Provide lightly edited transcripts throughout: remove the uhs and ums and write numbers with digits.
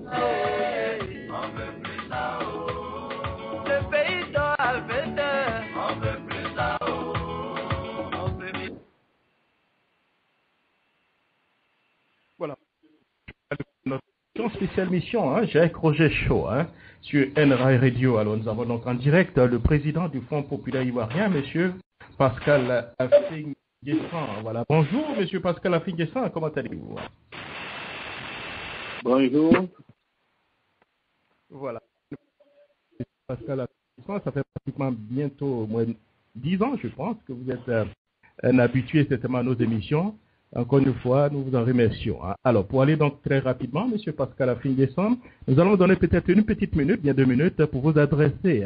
On veut plus là-haut. Le pays doit venir. On veut plus là-haut. On veut plus. Voilà. Notre spéciale mission, Jacques Roger Show, sur NRI Radio. Alors, nous avons donc en direct le président du Fonds populaire ivoirien, monsieur Pascal Afing-Guessan. Voilà. Bonjour, monsieur Pascal Afing-Guessan, comment allez-vous? Bonjour. Voilà. Pascal Afing-Guessan, ça fait pratiquement bientôt au moins 10 ans, je pense, que vous êtes un habitué certainement à nos émissions. Encore une fois, nous vous en remercions. Alors, pour aller donc très rapidement, monsieur Pascal Afing-Guessan, nous allons donner peut-être une petite minute, bien 2 minutes, pour vous adresser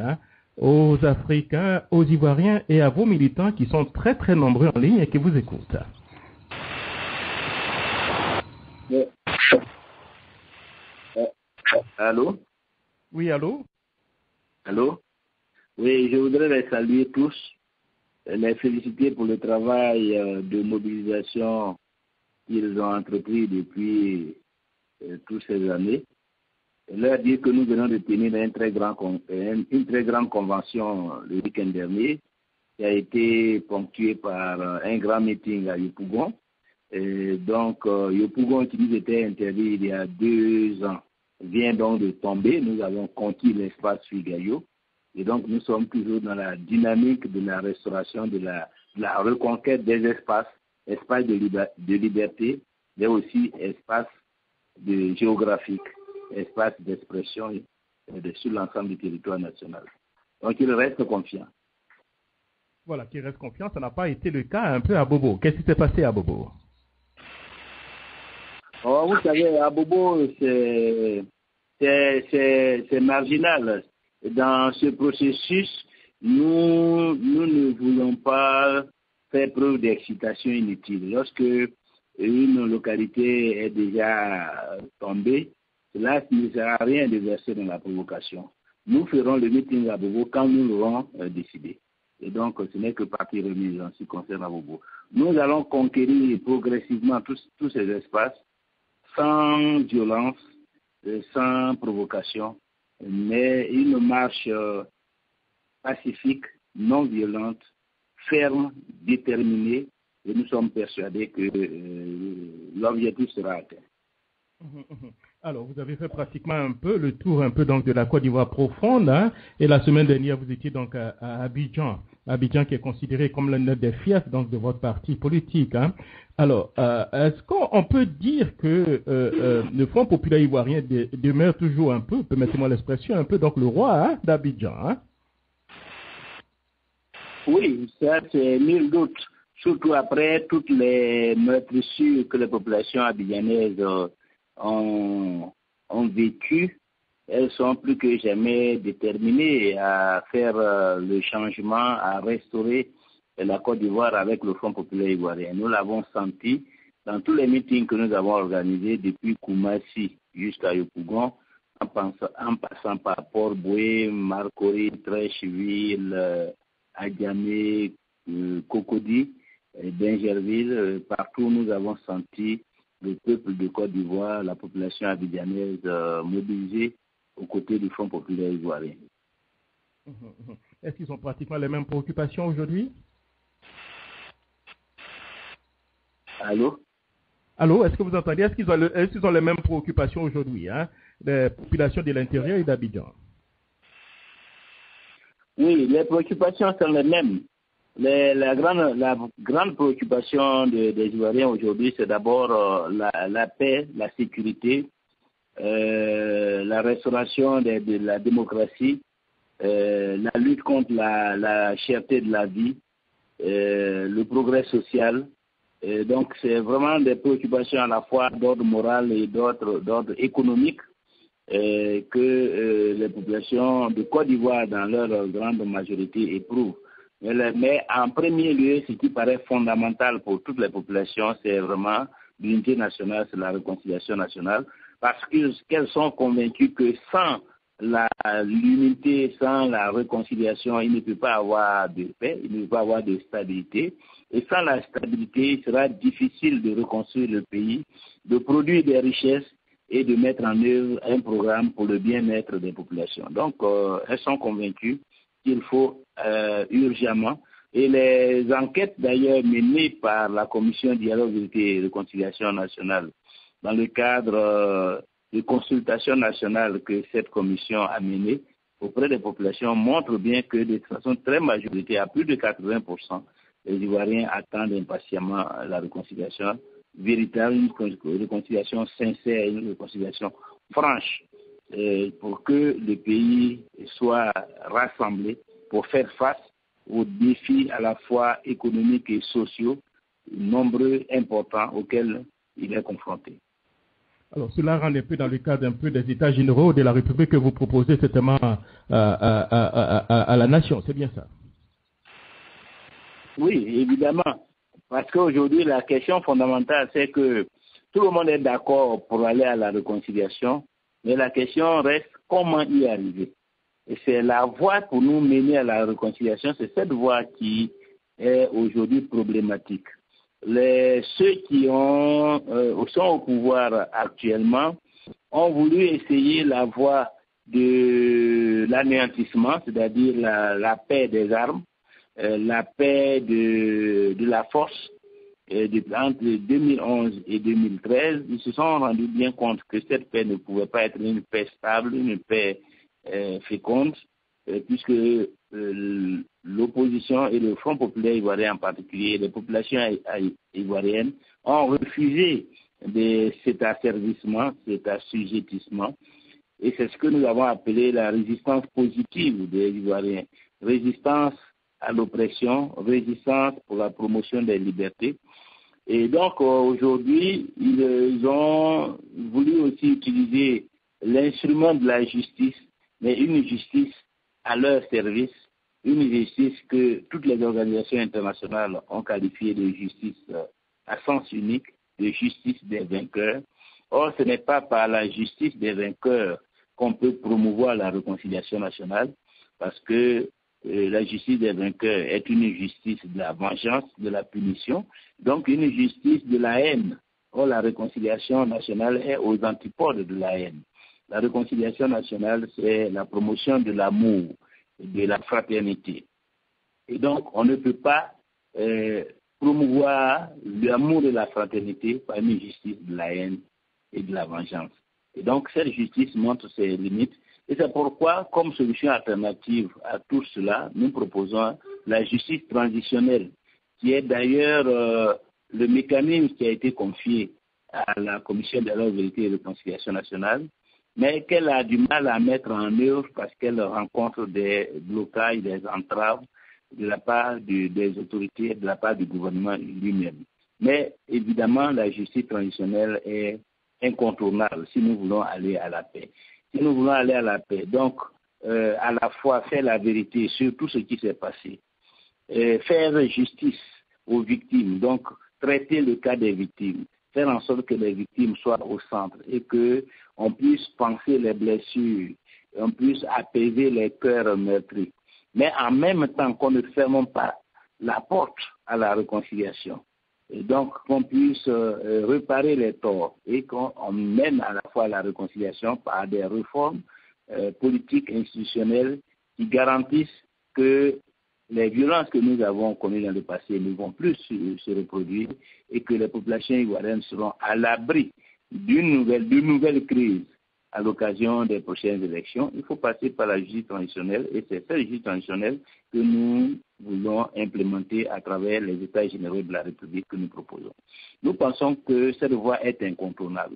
aux Africains, aux Ivoiriens et à vos militants qui sont très très nombreux en ligne et qui vous écoutent. Allô? Oui, allô? Allô? Oui, je voudrais les saluer tous, les féliciter pour le travail de mobilisation qu'ils ont entrepris depuis toutes ces années. Et leur dire que nous venons de tenir une très grande convention le week-end dernier, qui a été ponctuée par un grand meeting à Yopougon. Et donc, Yopougon, qui nous était interdit il y a 2 ans, vient donc de tomber. Nous avons conquis l'espace Figayo. Et donc, nous sommes toujours dans la dynamique de la restauration, de la reconquête des espaces de liberté, mais aussi espaces géographiques, espaces d'expression sur l'ensemble du territoire national. Donc, il reste confiant. Voilà, qu'il reste confiant. Ça n'a pas été le cas un peu à Bobo. Qu'est-ce qui s'est passé à Bobo? Oh, vous savez, à Bobo, c'est marginal. Dans ce processus, nous ne voulons pas faire preuve d'excitation inutile. Lorsque une localité est déjà tombée, cela ne sert à rien de verser dans la provocation. Nous ferons le meeting à Bobo quand nous l'aurons décidé. Et donc, ce n'est que partie remise en ce qui concerne à Bobo. Nous allons conquérir progressivement tous ces espaces sans violence, sans provocation, mais une marche pacifique, non violente, ferme, déterminée, et nous sommes persuadés que l'objectif sera atteint. Alors, vous avez fait pratiquement un peu le tour donc de la Côte d'Ivoire profonde, et la semaine dernière, vous étiez donc à Abidjan. Abidjan qui est considéré comme l'un des fiefs donc de votre parti politique. Alors, est-ce qu'on peut dire que le Front populaire ivoirien demeure toujours un peu, permettez-moi l'expression, un peu donc le roi d'Abidjan? Oui, ça c'est nul doute. Surtout après toutes les meurtrissures que les populations abidjanaises ont vécues. Elles sont plus que jamais déterminées à faire le changement, à restaurer la Côte d'Ivoire avec le Front populaire ivoirien. Nous l'avons senti dans tous les meetings que nous avons organisés depuis Koumassi jusqu'à Yopougon, en passant par Port-Boué, Marcory, Trècheville, Adjamé, Cocody, Bingerville. Partout nous avons senti le peuple de Côte d'Ivoire, la population abidjanaise mobilisée aux côtés du Front populaire ivoirien. Est-ce qu'ils ont pratiquement les mêmes préoccupations aujourd'hui? Allô? Allô, est-ce que vous entendez? Est-ce qu'ils ont les mêmes préoccupations aujourd'hui, les populations de l'intérieur et d'Abidjan? Oui, les préoccupations sont les mêmes. La grande préoccupation des Ivoiriens aujourd'hui, c'est d'abord la paix, la sécurité, la restauration de la démocratie, la lutte contre la cherté de la vie, le progrès social. Donc, c'est vraiment des préoccupations à la fois d'ordre moral et d'ordre économique que les populations de Côte d'Ivoire, dans leur grande majorité, éprouvent. Mais en premier lieu, ce qui paraît fondamental pour toutes les populations, c'est vraiment l'unité nationale, c'est la réconciliation nationale, parce qu'elles sont convaincues que sans l'unité, sans la réconciliation, il ne peut pas avoir de paix, il ne peut pas avoir de stabilité. Et sans la stabilité, il sera difficile de reconstruire le pays, de produire des richesses et de mettre en œuvre un programme pour le bien-être des populations. Donc, elles sont convaincues qu'il faut urgemment, et les enquêtes d'ailleurs menées par la Commission Dialogue, Vérité et Réconciliation nationale, dans le cadre de consultation nationale que cette commission a menée auprès des populations, montrent bien que de façon très majoritaire, à plus de 80%, les Ivoiriens attendent impatiemment la réconciliation véritable, une réconciliation sincère, une réconciliation franche, pour que le pays soit rassemblé pour faire face aux défis à la fois économiques et sociaux, nombreux, importants, auxquels il est confronté. Alors, cela rentre un peu dans le cadre des États généraux de la République que vous proposez certainement à la nation, c'est bien ça? Oui, évidemment, parce qu'aujourd'hui, la question fondamentale, c'est que tout le monde est d'accord pour aller à la réconciliation, mais la question reste comment y arriver. Et c'est la voie pour nous mener à la réconciliation, c'est cette voie qui est aujourd'hui problématique. Ceux qui sont au pouvoir actuellement ont voulu essayer la voie de l'anéantissement, c'est-à-dire la paix des armes, la paix de la force. Entre 2011 et 2013, ils se sont rendus bien compte que cette paix ne pouvait pas être une paix stable, une paix féconde, puisque l'opposition et le Front populaire ivoirien en particulier, les populations ivoiriennes, ont refusé cet asservissement, cet assujettissement. Et c'est ce que nous avons appelé la résistance positive des Ivoiriens. Résistance à l'oppression, résistance pour la promotion des libertés. Et donc aujourd'hui, ils ont voulu aussi utiliser l'instrument de la justice, mais une justice à leur service, une justice que toutes les organisations internationales ont qualifiée de justice à sens unique, de justice des vainqueurs. Or, ce n'est pas par la justice des vainqueurs qu'on peut promouvoir la réconciliation nationale, parce que la justice des vainqueurs est une justice de la vengeance, de la punition, donc une justice de la haine. Or, la réconciliation nationale est aux antipodes de la haine. La réconciliation nationale, c'est la promotion de l'amour, de la fraternité. Et donc, on ne peut pas promouvoir l'amour et la fraternité par une justice de la haine et de la vengeance. Et donc, cette justice montre ses limites. Et c'est pourquoi, comme solution alternative à tout cela, nous proposons la justice transitionnelle, qui est d'ailleurs le mécanisme qui a été confié à la Commission de la Vérité et de Réconciliation nationale, mais qu'elle a du mal à mettre en œuvre parce qu'elle rencontre des blocages, des entraves de la part des autorités, de la part du gouvernement lui-même. Mais évidemment, la justice transitionnelle est incontournable si nous voulons aller à la paix. Si nous voulons aller à la paix, donc à la fois faire la vérité sur tout ce qui s'est passé, faire justice aux victimes, donc traiter le cas des victimes, faire en sorte que les victimes soient au centre et qu'on puisse penser les blessures, on puisse apaiser les cœurs meurtris. Mais en même temps qu'on ne ferme pas la porte à la réconciliation. Et donc qu'on puisse réparer les torts et qu'on mène à la fois la réconciliation par des réformes politiques, institutionnelles qui garantissent que les violences que nous avons connues dans le passé ne vont plus se reproduire et que les populations ivoiriennes seront à l'abri d'une nouvelle crise à l'occasion des prochaines élections. Il faut passer par la justice transitionnelle et c'est cette justice transitionnelle que nous voulons implémenter à travers les États généraux de la République que nous proposons. Nous pensons que cette voie est incontournable.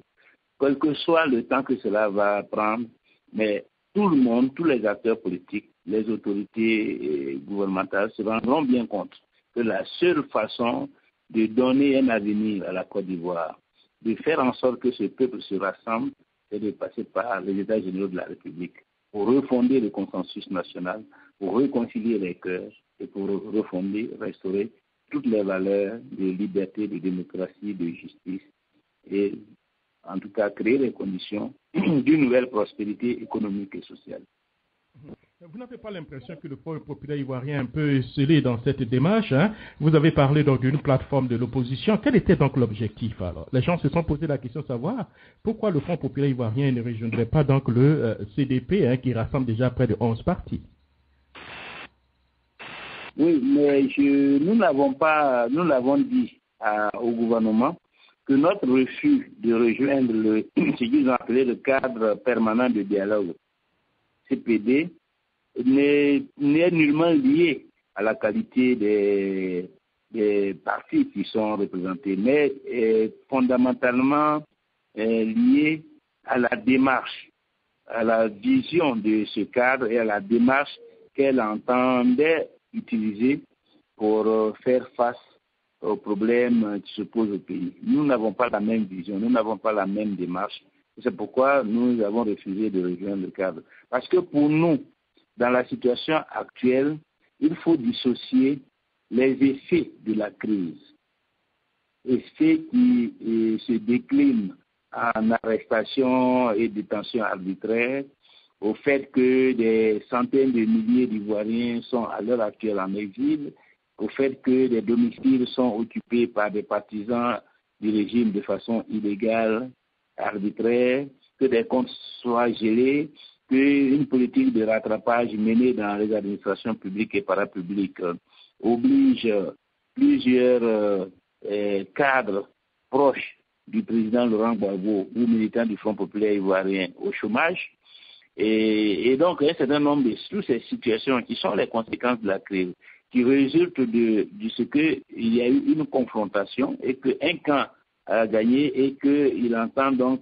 Quel que soit le temps que cela va prendre, mais tout le monde, tous les acteurs politiques, les autorités gouvernementales se rendront bien compte que la seule façon de donner un avenir à la Côte d'Ivoire, de faire en sorte que ce peuple se rassemble, c'est de passer par les États généraux de la République pour refonder le consensus national, pour réconcilier les cœurs et pour refonder, restaurer toutes les valeurs de liberté, de démocratie, de justice et en tout cas créer les conditions d'une nouvelle prospérité économique et sociale. Vous n'avez pas l'impression que le Front populaire ivoirien est un peu scellé dans cette démarche, hein? Vous avez parlé donc d'une plateforme de l'opposition. Quel était donc l'objectif alors? Les gens se sont posé la question de savoir pourquoi le Front populaire ivoirien ne rejoindrait pas donc le CDP, hein, qui rassemble déjà près de 11 partis. Oui, mais nous l'avons dit au gouvernement que notre refus de rejoindre ce qu'ils ont appelé le cadre permanent de dialogue, CPD, n'est nullement lié à la qualité des partis qui sont représentés, mais est fondamentalement lié à la démarche, à la vision de ce cadre et à la démarche qu'elle entendait utiliser pour faire face aux problèmes qui se posent au pays. Nous n'avons pas la même vision, nous n'avons pas la même démarche. C'est pourquoi nous avons refusé de rejoindre le cadre. Parce que pour nous, dans la situation actuelle, il faut dissocier les effets de la crise. Effets qui se déclinent en arrestation et détention arbitraire, au fait que des centaines de milliers d'Ivoiriens sont à l'heure actuelle en exil, au fait que des domiciles sont occupés par des partisans du régime de façon illégale, arbitraire, que des comptes soient gelés, qu'une politique de rattrapage menée dans les administrations publiques et parapubliques oblige plusieurs cadres proches du président Laurent Gbagbo ou militants du Front populaire ivoirien au chômage. Et donc, un certain nombre de toutes ces situations qui sont les conséquences de la crise, qui résultent de ce qu'il y a eu une confrontation et qu'un camp a gagné et qu'il entend donc,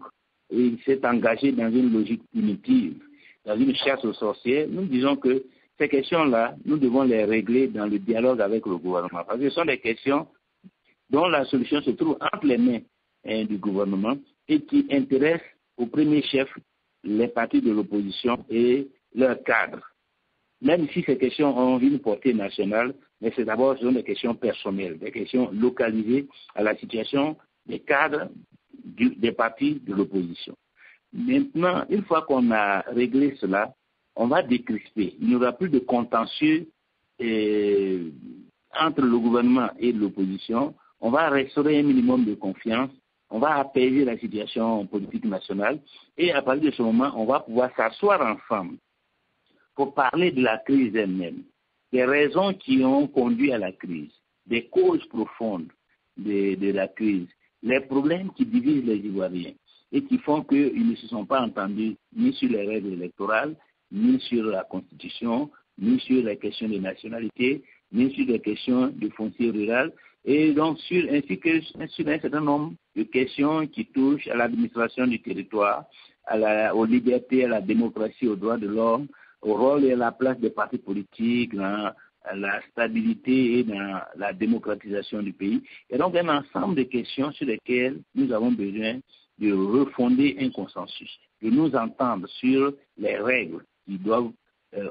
il s'est engagé dans une logique punitive, dans une chasse aux sorcières. Nous disons que ces questions-là, nous devons les régler dans le dialogue avec le gouvernement. Parce que ce sont des questions dont la solution se trouve entre les mains du gouvernement et qui intéressent au premier chef les partis de l'opposition et leurs cadres. Même si ces questions ont une portée nationale, mais c'est d'abord ce sont des questions personnelles, des questions localisées à la situation des cadres des partis de l'opposition. Maintenant, une fois qu'on a réglé cela, on va décrisper. Il n'y aura plus de contentieux entre le gouvernement et l'opposition. On va restaurer un minimum de confiance. On va apaiser la situation politique nationale. Et à partir de ce moment, on va pouvoir s'asseoir ensemble pour parler de la crise elle-même, des raisons qui ont conduit à la crise, des causes profondes de la crise, les problèmes qui divisent les Ivoiriens et qui font qu'ils ne se sont pas entendus ni sur les règles électorales, ni sur la Constitution, ni sur les questions de nationalité, ni sur les questions de foncier rural, et donc ainsi que sur un certain nombre de questions qui touchent à l'administration du territoire, aux libertés, à la démocratie, aux droits de l'homme, au rôle et à la place des partis politiques, dans la stabilité et dans la démocratisation du pays. Et donc un ensemble de questions sur lesquelles nous avons besoin de refonder un consensus, de nous entendre sur les règles qui doivent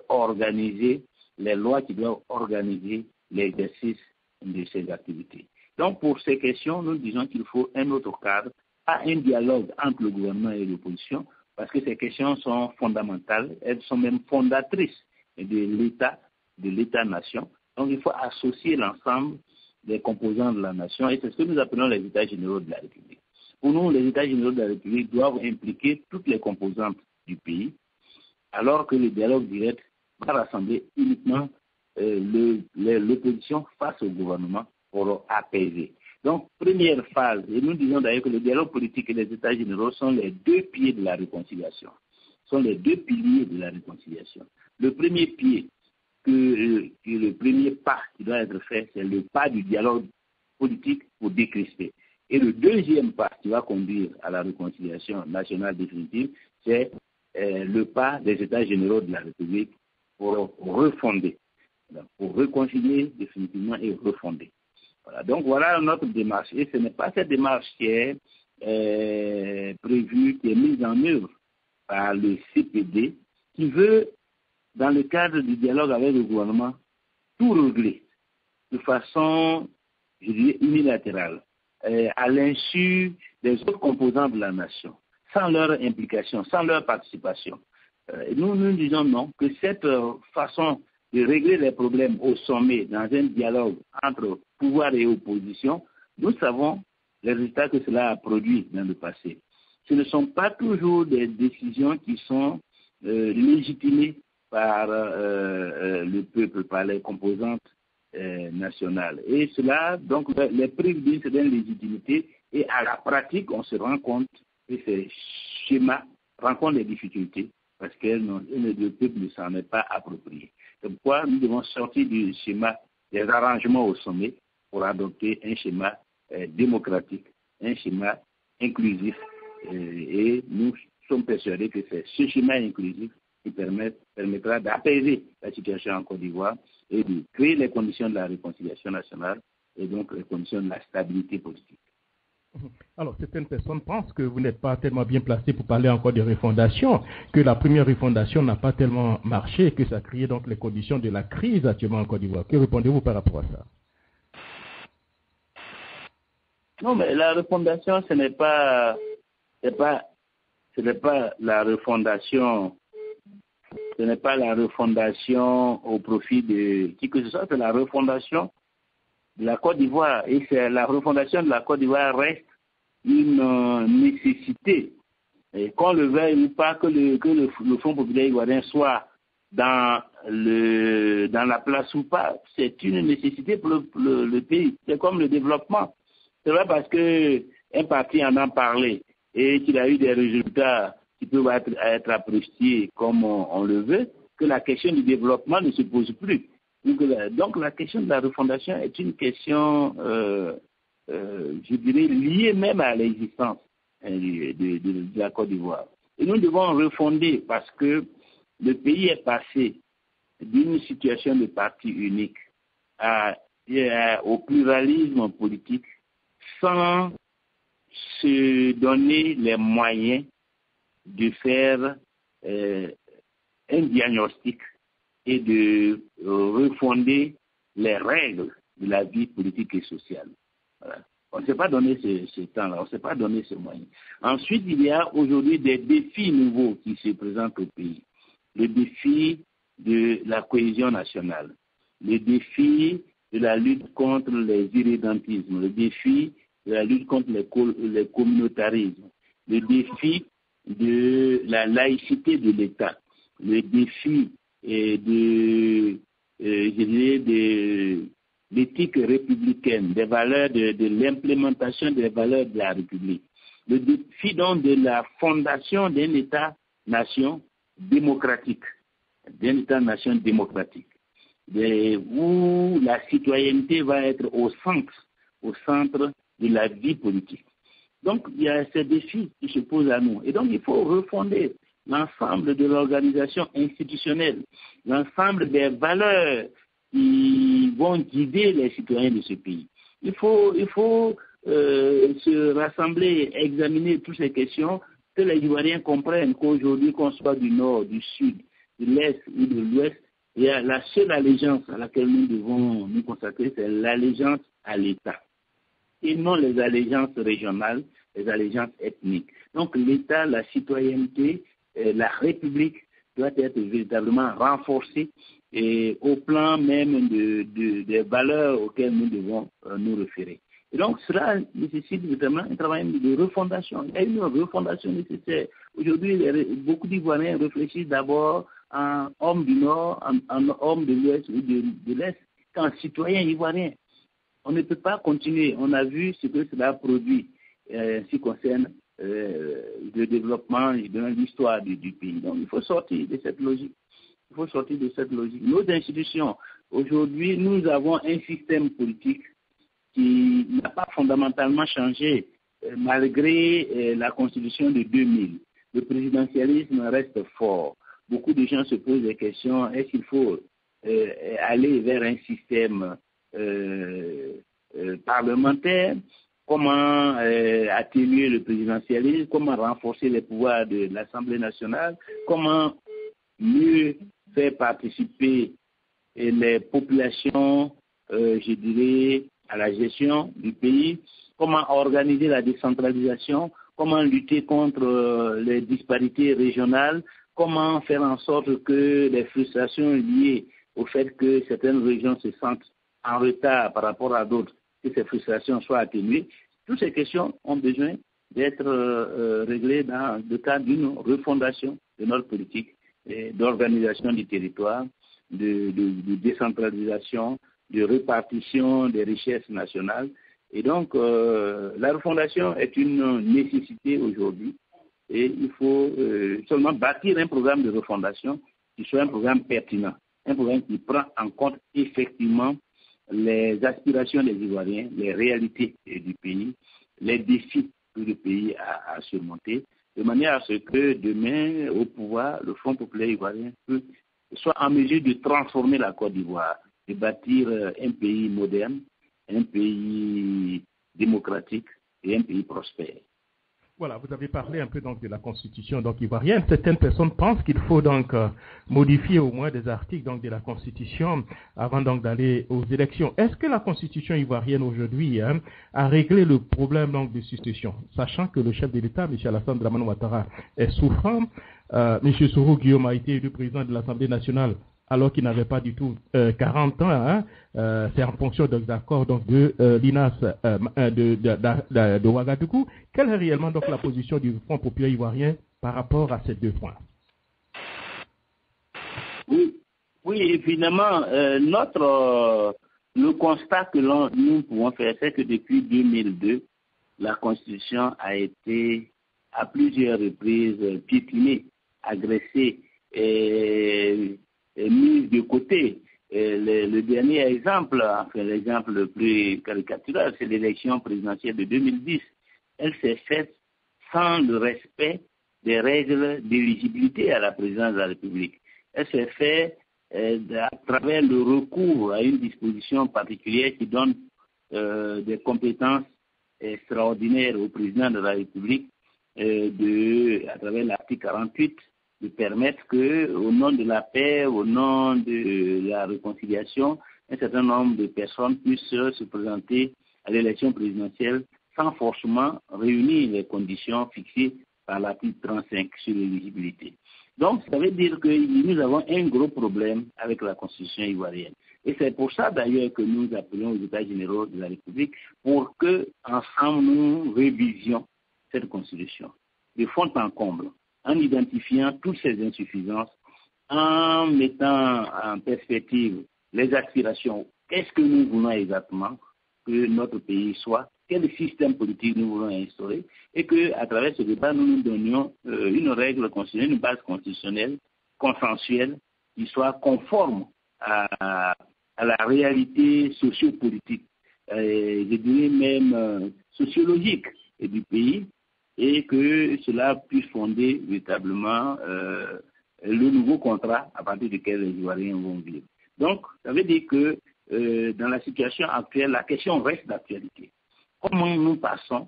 organiser, les lois qui doivent organiser l'exercice de ces activités. Donc pour ces questions, nous disons qu'il faut un autre cadre, pas un dialogue entre le gouvernement et l'opposition, parce que ces questions sont fondamentales, elles sont même fondatrices de l'État-nation. Donc il faut associer l'ensemble des composants de la nation, et c'est ce que nous appelons les États généraux de la République. Pour nous, les États généraux de la République doivent impliquer toutes les composantes du pays, alors que le dialogue direct va rassembler uniquement l'opposition face au gouvernement pour apaiser. Donc, première phase, et nous disons d'ailleurs que le dialogue politique et les États généraux sont les deux pieds de la réconciliation, sont les deux piliers de la réconciliation. Le premier pied, le premier pas qui doit être fait, c'est le pas du dialogue politique pour décrisper. Et le deuxième pas qui va conduire à la réconciliation nationale définitive, c'est le pas des États généraux de la République pour refonder, pour réconcilier définitivement et refonder. Voilà. Donc voilà notre démarche. Et ce n'est pas cette démarche qui est prévue, qui est mise en œuvre par le CPD, qui veut, dans le cadre du dialogue avec le gouvernement, tout régler de façon, je dirais, unilatérale, à l'insu des autres composants de la nation, sans leur implication, sans leur participation. Nous disons non, que cette façon de régler les problèmes au sommet, dans un dialogue entre pouvoir et opposition, nous savons les résultats que cela a produit dans le passé. Ce ne sont pas toujours des décisions qui sont légitimées par le peuple, par les composantes nationales. Et cela, donc, les prive d'une certaine légitimité, et à la pratique, on se rend compte que ces schémas rencontrent des difficultés parce que le peuple ne s'en est pas approprié. C'est pourquoi nous devons sortir du schéma des arrangements au sommet pour adopter un schéma démocratique, un schéma inclusif. Et nous sommes persuadés que c'est ce schéma inclusif qui permettra d'apaiser la situation en Côte d'Ivoire et de créer les conditions de la réconciliation nationale et donc les conditions de la stabilité politique. Alors, certaines personnes pensent que vous n'êtes pas tellement bien placé pour parler encore de refondation, que la première refondation n'a pas tellement marché et que ça a créé donc les conditions de la crise actuellement en Côte d'Ivoire. Que répondez-vous par rapport à ça? Non, mais la refondation, ce n'est pas la refondation. Ce n'est pas la refondation au profit de qui que ce soit, c'est la refondation de la Côte d'Ivoire. Et c'est la refondation de la Côte d'Ivoire reste une nécessité. Et qu'on le veuille ou pas, que le Front populaire ivoirien soit dans la place ou pas, c'est une nécessité pour le pays. C'est comme le développement. C'est pas parce qu'un parti en a parlé et qu'il a eu des résultats qui peuvent être appréciés comme on le veut, que la question du développement ne se pose plus. Donc la question de la refondation est une question, je dirais, liée même à l'existence de la Côte d'Ivoire. Et nous devons refonder parce que le pays est passé d'une situation de parti unique au pluralisme politique sans se donner les moyens de faire un diagnostic et de refonder les règles de la vie politique et sociale. Voilà. On ne s'est pas donné ce temps-là, on ne s'est pas donné ce moyen. Ensuite, il y a aujourd'hui des défis nouveaux qui se présentent au pays. Le défi de la cohésion nationale, le défi de la lutte contre les irrédentismes, le défi de la lutte contre les communautarismes, le défi de la laïcité de l'État, le défi de l'éthique républicaine, des valeurs de l'implémentation des valeurs de la République, le défi donc de la fondation d'un État-nation démocratique, où la citoyenneté va être au centre de la vie politique. Donc, il y a ces défis qui se posent à nous. Et donc, il faut refonder l'ensemble de l'organisation institutionnelle, l'ensemble des valeurs qui vont guider les citoyens de ce pays. Il faut se rassembler, examiner toutes ces questions, que les Ivoiriens comprennent qu'aujourd'hui, qu'on soit du nord, du sud, de l'est ou de l'ouest, il y a la seule allégeance à laquelle nous devons nous consacrer, c'est l'allégeance à l'État. Et non les allégeances régionales, les allégeances ethniques. Donc l'État, la citoyenneté, la République doit être véritablement renforcée et au plan même des valeurs auxquelles nous devons nous référer. Et donc cela nécessite vraiment un travail de refondation. Il y a une refondation nécessaire. Aujourd'hui, beaucoup d'Ivoiriens réfléchissent d'abord en homme du Nord, en homme de l'Ouest ou de l'Est, qu'en citoyen ivoirien. On ne peut pas continuer. On a vu ce que cela produit en ce qui concerne le développement et l'histoire du pays. Donc, il faut sortir de cette logique. Nos institutions, aujourd'hui, nous avons un système politique qui n'a pas fondamentalement changé malgré la Constitution de 2000. Le présidentialisme reste fort. Beaucoup de gens se posent des questions. Est-ce qu'il faut aller vers un système parlementaire? Comment atténuer le présidentialisme? Comment renforcer les pouvoirs de l'Assemblée nationale? Comment mieux faire participer les populations, je dirais, à la gestion du pays? Comment organiser la décentralisation? Comment lutter contre les disparités régionales? comment faire en sorte que les frustrations liées au fait que certaines régions se sentent en retard par rapport à d'autres, que ces frustrations soient atténuées. Toutes ces questions ont besoin d'être réglées dans le cadre d'une refondation de notre politique d'organisation du territoire, de décentralisation, de répartition des richesses nationales. Et donc, la refondation est une nécessité aujourd'hui et il faut seulement bâtir un programme de refondation qui soit un programme pertinent, un programme qui prend en compte effectivement les aspirations des Ivoiriens, les réalités du pays, les défis que le pays a à surmonter, de manière à ce que demain, au pouvoir, le Front populaire ivoirien soit en mesure de transformer la Côte d'Ivoire, de bâtir un pays moderne, un pays démocratique et un pays prospère. Voilà, vous avez parlé un peu donc de la Constitution donc ivoirienne. Certaines personnes pensent qu'il faut donc modifier au moins des articles donc de la Constitution avant donc d'aller aux élections. Est-ce que la Constitution ivoirienne aujourd'hui a réglé le problème donc de succession, sachant que le chef de l'État, M. Alassane Dramane Ouattara, est souffrant. M. Soro Guillaume a été élu président de l'Assemblée nationale alors qu'il n'avait pas du tout 40 ans. C'est en fonction des accords donc, de l'INAS de Ouagadougou. Quelle est réellement donc la position du Front populaire ivoirien par rapport à ces deux points? Oui, évidemment, le constat que nous pouvons faire, c'est que depuis 2002, la Constitution a été à plusieurs reprises piétinée, agressée et mise de côté. Le dernier exemple, enfin l'exemple le plus caricatural, c'est l'élection présidentielle de 2010. Elle s'est faite sans le respect des règles d'éligibilité à la présidence de la République. Elle s'est faite à travers le recours à une disposition particulière qui donne des compétences extraordinaires au président de la République à travers l'article 48 de permettre que, au nom de la paix, au nom de la réconciliation, un certain nombre de personnes puissent se présenter à l'élection présidentielle sans forcément réunir les conditions fixées par l'article 35 sur l'éligibilité. Donc, ça veut dire que nous avons un gros problème avec la Constitution ivoirienne. Et c'est pour ça d'ailleurs que nous appelons aux États généraux de la République pour que, ensemble, nous révisions cette Constitution de fond en comble, en identifiant toutes ces insuffisances, en mettant en perspective les aspirations. Qu'est-ce que nous voulons exactement que notre pays soit? Quel système politique nous voulons instaurer? Et qu'à travers ce débat, nous nous donnions une règle constitutionnelle, une base constitutionnelle, consensuelle, qui soit conforme à la réalité sociopolitique, je dirais même sociologique du pays, et que cela puisse fonder véritablement le nouveau contrat à partir duquel les Ivoiriens vont vivre. Donc, ça veut dire que dans la situation actuelle, la question reste d'actualité. Comment nous passons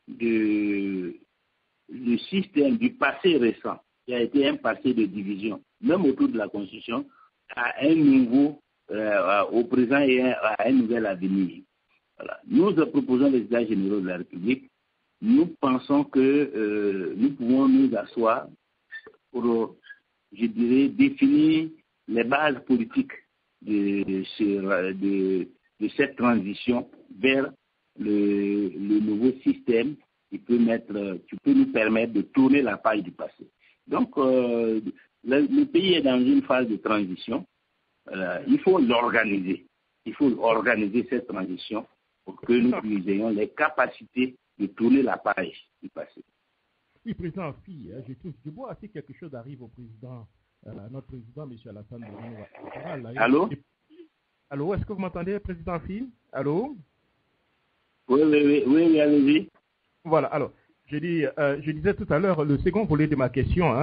du système du passé récent, qui a été un passé de division, même autour de la Constitution, à un nouveau, au présent et à un nouvel avenir. Voilà. Nous proposons les États généraux de la République. Nous pensons que nous pouvons nous asseoir pour, je dirais, définir les bases politiques de cette transition vers le nouveau système qui peut nous permettre de tourner la page du passé. Donc, le pays est dans une phase de transition. Il faut l'organiser. Il faut organiser cette transition pour que nous ayons les capacités de tourner la page du passé. Oui, Président Fi, je touche du bois si quelque chose arrive au président, notre président, M. Alassane Dramane Ouattara. Allô? Allô, est-ce que vous m'entendez, Président Fi? Allô? Oui, allez-y. Voilà, alors, je disais tout à l'heure, le second volet de ma question,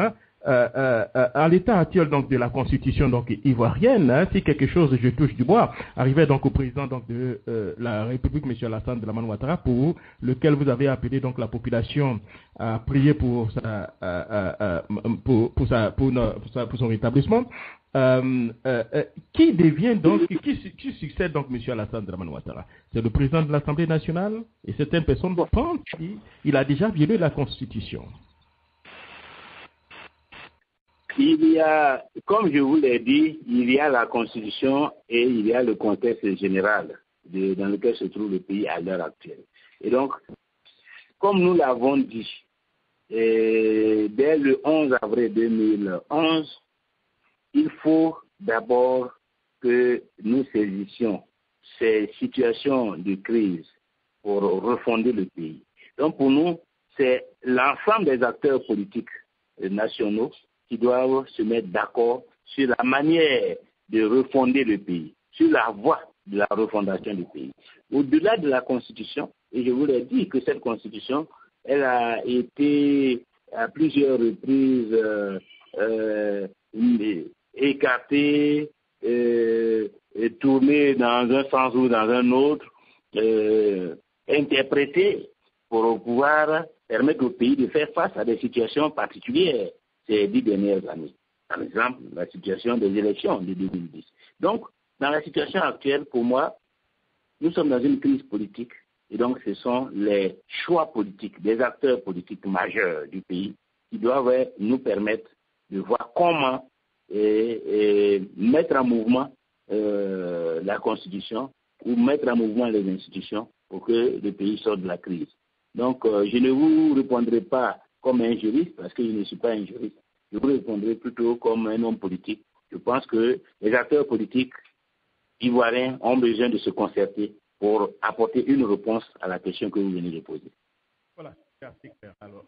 à l'état actuel donc de la Constitution donc ivoirienne, si quelque chose, je touche du bois, arrivait donc au président donc de la République, M. Alassane Dramane Ouattara, pour lequel vous avez appelé donc la population à prier pour son rétablissement. Qui devient donc, qui succède donc M. Alassane Dramane Ouattara? C'est le président de l'Assemblée nationale et certaines personnes pensent qu'il a déjà violé la Constitution. Il y a, comme je vous l'ai dit, il y a la Constitution et il y a le contexte général dans lequel se trouve le pays à l'heure actuelle. Et donc, comme nous l'avons dit, dès le 11 avril 2011, il faut d'abord que nous saisissions ces situations de crise pour refonder le pays. Donc pour nous, c'est l'ensemble des acteurs politiques nationaux qui doivent se mettre d'accord sur la manière de refonder le pays, sur la voie de la refondation du pays. Au-delà de la Constitution, et je vous l'ai dit que cette Constitution, elle a été à plusieurs reprises écartée, tournée dans un sens ou dans un autre, interprétée pour pouvoir permettre au pays de faire face à des situations particulières ces 10 dernières années. Par exemple, la situation des élections de 2010. Donc, dans la situation actuelle, pour moi, nous sommes dans une crise politique et donc ce sont les choix politiques des acteurs politiques majeurs du pays qui doivent nous permettre de voir comment mettre en mouvement la Constitution ou mettre en mouvement les institutions pour que le pays sorte de la crise. Donc, je ne vous répondrai pas comme un juriste, parce que je ne suis pas un juriste. Je vous répondrai plutôt comme un homme politique. Je pense que les acteurs politiques ivoiriens ont besoin de se concerter pour apporter une réponse à la question que vous venez de poser. Voilà, c'est clair. Alors,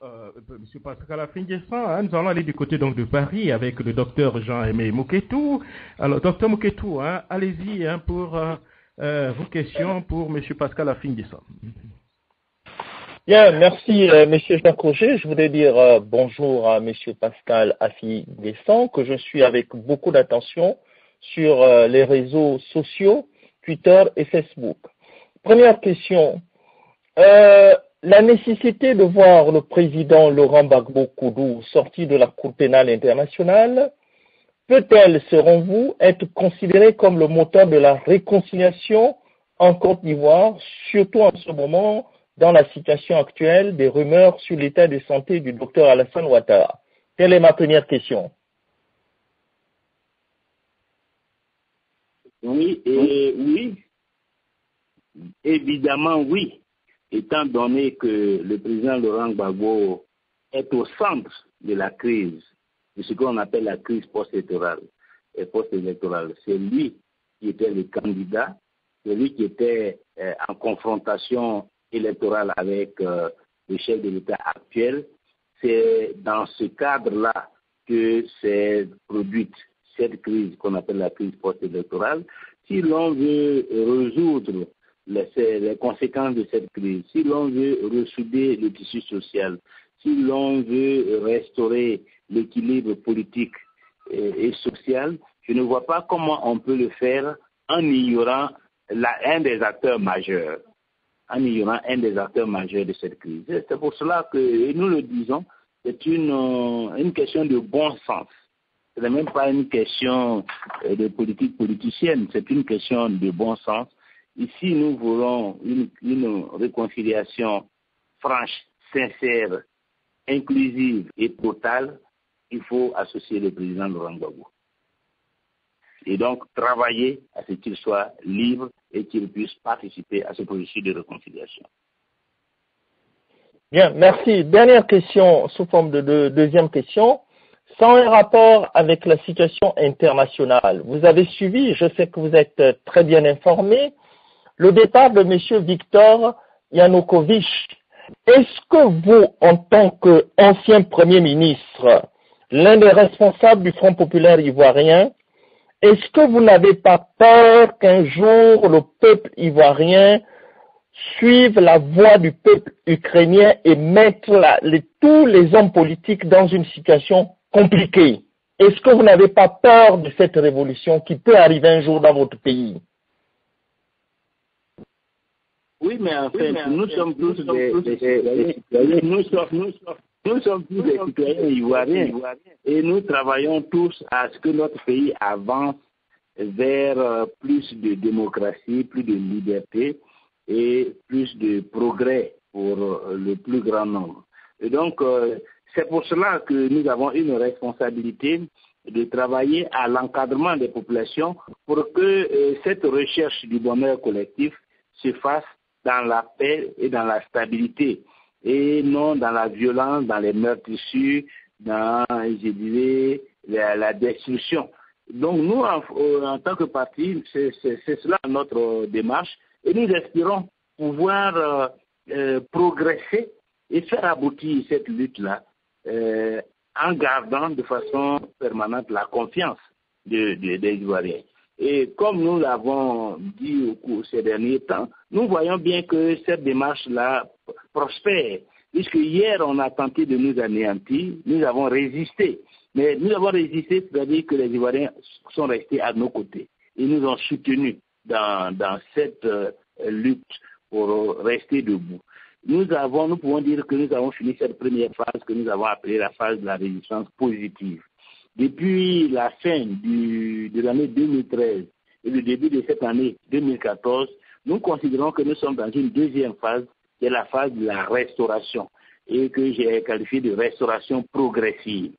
M. Pascal Afingessa, nous allons aller du côté donc de Paris avec le docteur Jean-Aimé Mouketou. Alors, docteur Mouketou, allez-y pour vos questions pour M. Pascal Afingessa. Bien, merci M. Jacques Roger. Je voudrais dire bonjour à M. Pascal Afingessa, que je suis avec beaucoup d'attention sur les réseaux sociaux, Twitter et Facebook. Première question. La nécessité de voir le président Laurent Gbagbo Koudou sorti de la Cour pénale internationale peut-elle, selon vous, être considérée comme le moteur de la réconciliation en Côte d'Ivoire, surtout en ce moment dans la situation actuelle des rumeurs sur l'état de santé du docteur Alassane Ouattara? Telle est ma première question. Oui, évidemment oui, étant donné que le président Laurent Gbagbo est au centre de la crise, de ce qu'on appelle la crise post-électorale. C'est lui qui était le candidat, c'est lui qui était en confrontation électorale avec le chef de l'État actuel. C'est dans ce cadre-là que s'est produite cette crise qu'on appelle la crise post-électorale. Si l'on veut résoudre les conséquences de cette crise, si l'on veut ressouder le tissu social, si l'on veut restaurer l'équilibre politique et social, je ne vois pas comment on peut le faire en ignorant un des acteurs majeurs, de cette crise. C'est pour cela que, et nous le disons, c'est une question de bon sens. Ce n'est même pas une question de politique politicienne, c'est une question de bon sens. Ici, nous voulons une réconciliation franche, sincère, inclusive et totale. Il faut associer le président Laurent Gbagbo. Et donc, travailler à ce qu'il soit libre et qu'il puisse participer à ce processus de réconciliation. Bien, merci. Dernière question sous forme de deuxième question. Sans un rapport avec la situation internationale, vous avez suivi, je sais que vous êtes très bien informé, le départ de M. Viktor Yanukovych. Est-ce que vous, en tant qu'ancien Premier ministre, l'un des responsables du Front populaire ivoirien, est-ce que vous n'avez pas peur qu'un jour le peuple ivoirien suive la voie du peuple ukrainien et mette tous les hommes politiques dans une situation compliquée? Est-ce que vous n'avez pas peur de cette révolution qui peut arriver un jour dans votre pays? Oui, mais en fait, nous sommes tous des citoyens. Nous sommes tous des citoyens ivoiriens et nous travaillons tous à ce que notre pays avance vers plus de démocratie, plus de liberté et plus de progrès pour le plus grand nombre. Et donc, c'est pour cela que nous avons une responsabilité de travailler à l'encadrement des populations pour que cette recherche du bonheur collectif se fasse dans la paix et dans la stabilité, et non dans la violence, dans les meurtrissures, dans, je dirais, la destruction. Donc nous, en tant que parti, c'est cela notre démarche, et nous espérons pouvoir progresser et faire aboutir cette lutte-là en gardant de façon permanente la confiance des Ivoiriens. Et comme nous l'avons dit au cours de ces derniers temps, nous voyons bien que cette démarche-là prospère. Puisque hier, on a tenté de nous anéantir, nous avons résisté. Mais nous avons résisté, c'est-à-dire que les Ivoiriens sont restés à nos côtés. Ils nous ont soutenus dans cette lutte pour rester debout. Nous pouvons dire que nous avons fini cette première phase que nous avons appelée la phase de la résistance positive. Depuis la fin de l'année 2013 et le début de cette année 2014, nous considérons que nous sommes dans une deuxième phase, qui est la phase de la restauration, et que j'ai qualifiée de restauration progressive.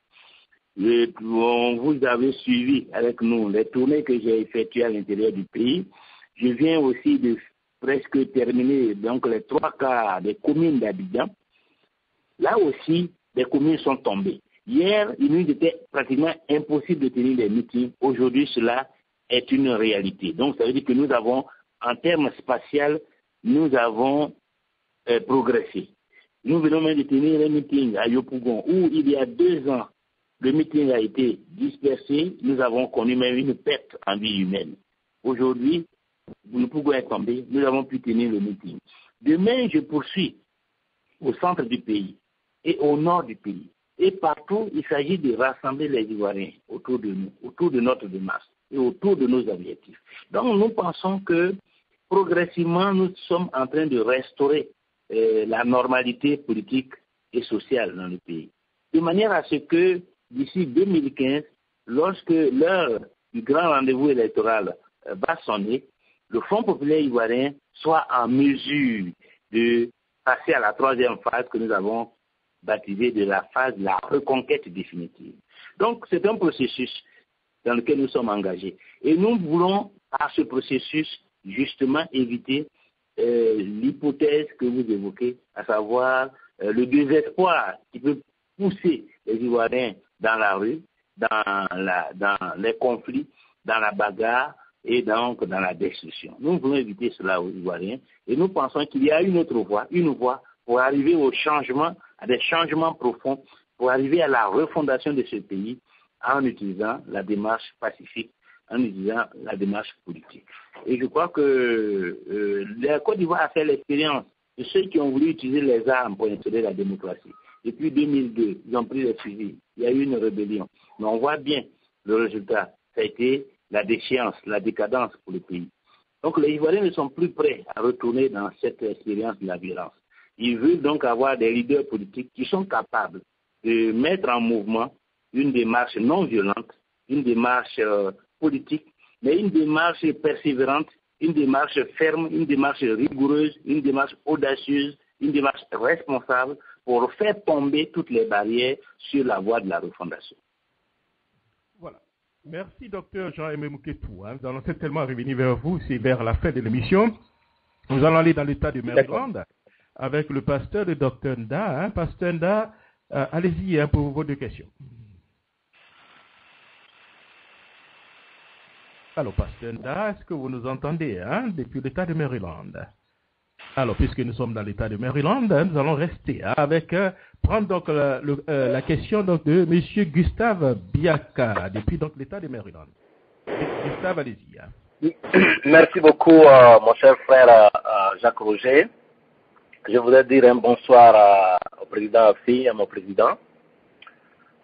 Vous avez suivi avec nous les tournées que j'ai effectuées à l'intérieur du pays. Je viens aussi de presque terminer donc les 3/4 des communes d'Abidjan. Là aussi, les communes sont tombées. Hier, il nous était pratiquement impossible de tenir des meetings. Aujourd'hui, cela est une réalité. Donc, ça veut dire que nous avons, en termes spatial, nous avons progressé. Nous venons même de tenir un meeting à Yopougon où, il y a 2 ans, le meeting a été dispersé. Nous avons connu même une perte en vie humaine. Aujourd'hui, Yopougon est tombé. Nous avons pu tenir le meeting. Demain, je poursuis au centre du pays et au nord du pays. Et partout, il s'agit de rassembler les Ivoiriens autour de nous, autour de notre démarche et autour de nos objectifs. Donc, nous pensons que progressivement, nous sommes en train de restaurer la normalité politique et sociale dans le pays. De manière à ce que, d'ici 2015, lorsque l'heure du grand rendez-vous électoral va sonner, le Front populaire ivoirien soit en mesure de passer à la 3e phase que nous avons baptisée de la phase de la reconquête définitive. Donc, c'est un processus dans lequel nous sommes engagés. Et nous voulons, par ce processus, justement éviter l'hypothèse que vous évoquez, à savoir le désespoir qui peut pousser les Ivoiriens dans la rue, dans les conflits, dans la bagarre et donc dans la destruction. Nous voulons éviter cela aux Ivoiriens et nous pensons qu'il y a une autre voie, pour arriver au changement, à des changements profonds, pour arriver à la refondation de ce pays en utilisant la démarche pacifique, en utilisant la démarche politique. Et je crois que la Côte d'Ivoire a fait l'expérience de ceux qui ont voulu utiliser les armes pour instaurer la démocratie. Depuis 2002, ils ont pris les fusils. Il y a eu une rébellion. Mais on voit bien le résultat. Ça a été la déchéance, la décadence pour le pays. Donc les Ivoiriens ne sont plus prêts à retourner dans cette expérience de la violence. Ils veulent donc avoir des leaders politiques qui sont capables de mettre en mouvement une démarche non violente, une démarche politique, mais une démarche persévérante, une démarche ferme, une démarche rigoureuse, une démarche audacieuse, une démarche responsable pour faire tomber toutes les barrières sur la voie de la refondation. Voilà. Merci, docteur Jean-Aimé Mouketou. Nous allons certainement revenir vers vous, c'est vers la fin de l'émission. Nous allons aller dans l'État du Maryland avec le pasteur de Dr Nda. Pasteur Nda, allez-y pour vos 2 questions. Alors, pasteur Nda, est-ce que vous nous entendez depuis l'État de Maryland? Alors, puisque nous sommes dans l'État de Maryland, nous allons rester prendre donc la question donc, de M. Gustave Biaka, depuis donc l'État de Maryland. Gustave, allez-y. Merci beaucoup, mon cher frère Jacques Roger. Je voudrais dire un bonsoir au président Afi, à mon président.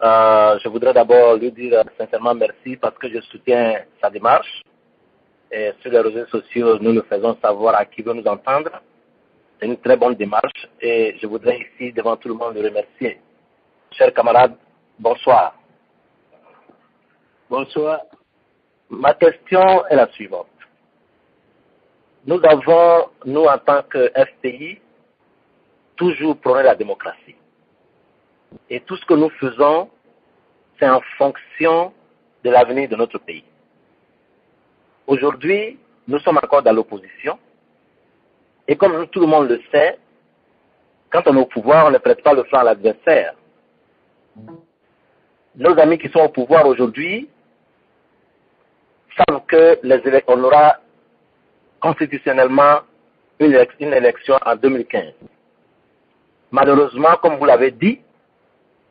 Je voudrais d'abord lui dire sincèrement merci parce que je soutiens sa démarche. Et sur les réseaux sociaux, nous nous faisons savoir à qui veut nous entendre. C'est une très bonne démarche et je voudrais ici, devant tout le monde, le remercier. Chers camarades, bonsoir. Bonsoir. Ma question est la suivante. Nous avons, nous en tant que FPI, toujours prôné la démocratie. Et tout ce que nous faisons, c'est en fonction de l'avenir de notre pays. Aujourd'hui, nous sommes encore dans l'opposition. Et comme tout le monde le sait, quand on est au pouvoir, on ne prête pas le flanc à l'adversaire. Nos amis qui sont au pouvoir aujourd'hui savent qu'on aura constitutionnellement une élection en 2015. Malheureusement, comme vous l'avez dit,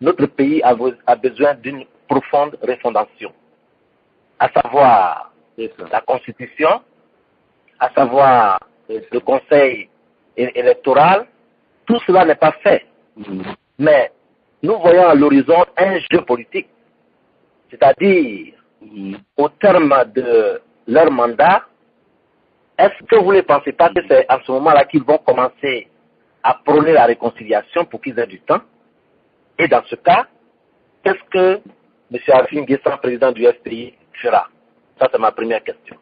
notre pays a besoin d'une profonde refondation, à savoir la Constitution, à savoir le Conseil électoral. Tout cela n'est pas fait. Mais nous voyons à l'horizon un jeu politique, c'est-à-dire au terme de leur mandat. Est-ce que vous ne pensez pas que c'est à ce moment-là qu'ils vont commencer à prôner la réconciliation pour qu'ils aient du temps? Et dans ce cas, qu'est-ce que M. Afim Guessan, président du FPI, fera? Ça, c'est ma première question.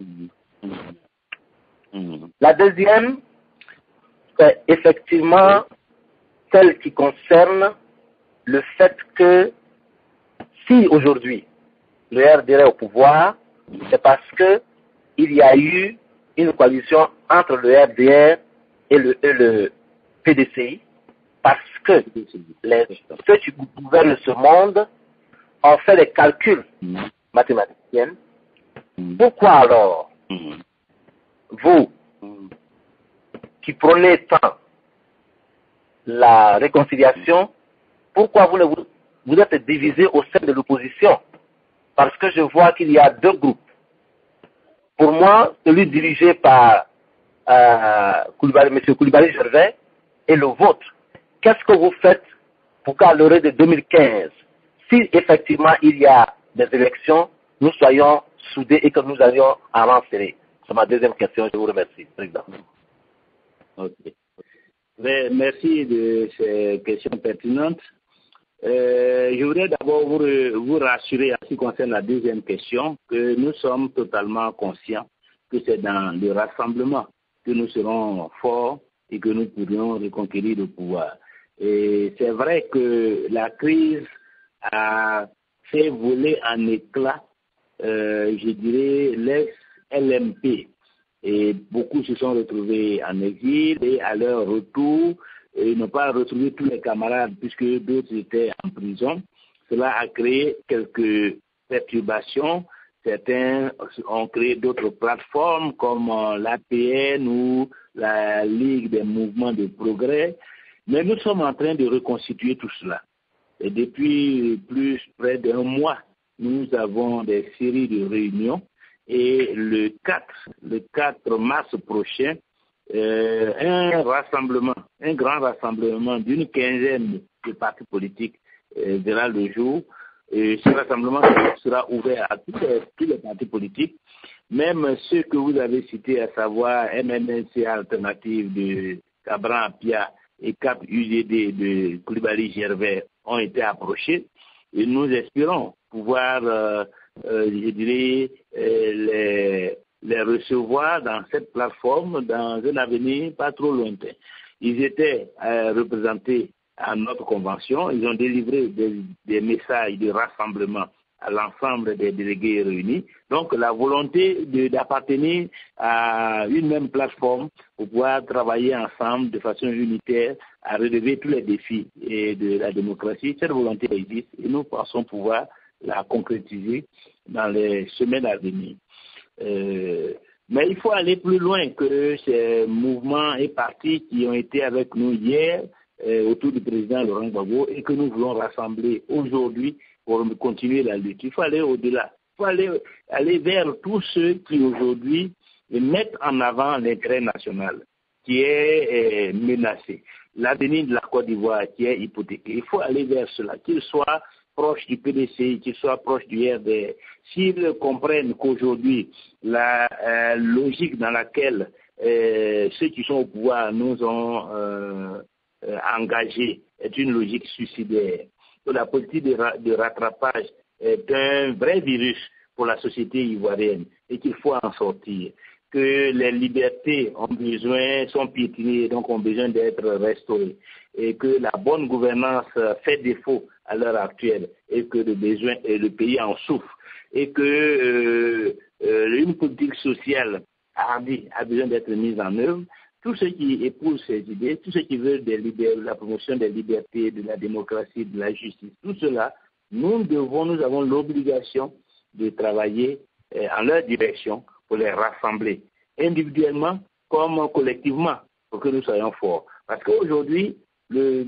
La deuxième, c'est effectivement celle qui concerne le fait que si aujourd'hui le RDR est au pouvoir, c'est parce qu'il y a eu une coalition entre le RDR et le PDCI, parce que ceux qui gouvernent ce monde ont fait des calculs mathématiciens. Pourquoi alors, vous, qui prônez tant la réconciliation, pourquoi vous êtes divisé au sein de l'opposition? Parce que je vois qu'il y a deux groupes. Pour moi, celui dirigé par M. Koulibaly-Gervais et le vôtre. Qu'est-ce que vous faites pour qu'à l'heure de 2015, si effectivement il y a des élections, nous soyons soudés et que nous allions à avancer? C'est ma deuxième question. Je vous remercie, Président. Okay. Merci de ces questions pertinentes. Je voudrais d'abord vous rassurer en ce qui concerne la deuxième question, que nous sommes totalement conscients que c'est dans le rassemblement que nous serons forts et que nous pourrions reconquérir le pouvoir. Et c'est vrai que la crise a fait voler en éclats, je dirais, l'ex-LMP. Et beaucoup se sont retrouvés en exil et à leur retour, ils n'ont pas retrouvé tous les camarades puisque d'autres étaient en prison. Cela a créé quelques perturbations. Certains ont créé d'autres plateformes comme l'APN ou la Ligue des mouvements de progrès. Mais nous sommes en train de reconstituer tout cela. Et depuis près d'un mois, nous avons des séries de réunions. Et le 4 mars prochain, un grand rassemblement d'une quinzaine de partis politiques verra le jour. Et ce rassemblement sera ouvert à tous les partis politiques, même ceux que vous avez cités, à savoir MNC Alternative de Cabran Apia et Cap UGD de Koulibaly-Gervais ont été approchés. Et nous espérons pouvoir je dirais, les recevoir dans cette plateforme dans un avenir pas trop lointain. Ils étaient représentés à notre convention, ils ont délivré des messages de rassemblement à l'ensemble des délégués réunis. Donc la volonté d'appartenir à une même plateforme pour pouvoir travailler ensemble de façon unitaire à relever tous les défis de la démocratie, cette volonté existe et nous pensons pouvoir la concrétiser dans les semaines à venir. Mais il faut aller plus loin que ces mouvements et partis qui ont été avec nous hier autour du président Laurent Gbagbo et que nous voulons rassembler aujourd'hui pour continuer la lutte. Il faut aller au-delà. Il faut aller vers tous ceux qui aujourd'hui mettent en avant l'intérêt national qui est menacé, l'avenir de la Côte d'Ivoire qui est hypothéqué. Il faut aller vers cela, qu'ils soient proches du PDC, qu'ils soient proches du RDR, s'ils comprennent qu'aujourd'hui, la logique dans laquelle ceux qui sont au pouvoir nous ont engagés est une logique suicidaire, que la politique de rattrapage est un vrai virus pour la société ivoirienne et qu'il faut en sortir. que les libertés sont piétinées, donc ont besoin d'être restaurées, et que la bonne gouvernance fait défaut à l'heure actuelle, et que le pays en souffre, et que une politique sociale hardie a besoin d'être mise en œuvre. Tous ceux qui épousent ces idées, tous ceux qui veulent la promotion des libertés, de la démocratie, de la justice, tout cela, nous avons l'obligation de travailler en leur direction pour les rassembler, individuellement comme collectivement, pour que nous soyons forts. Parce qu'aujourd'hui, le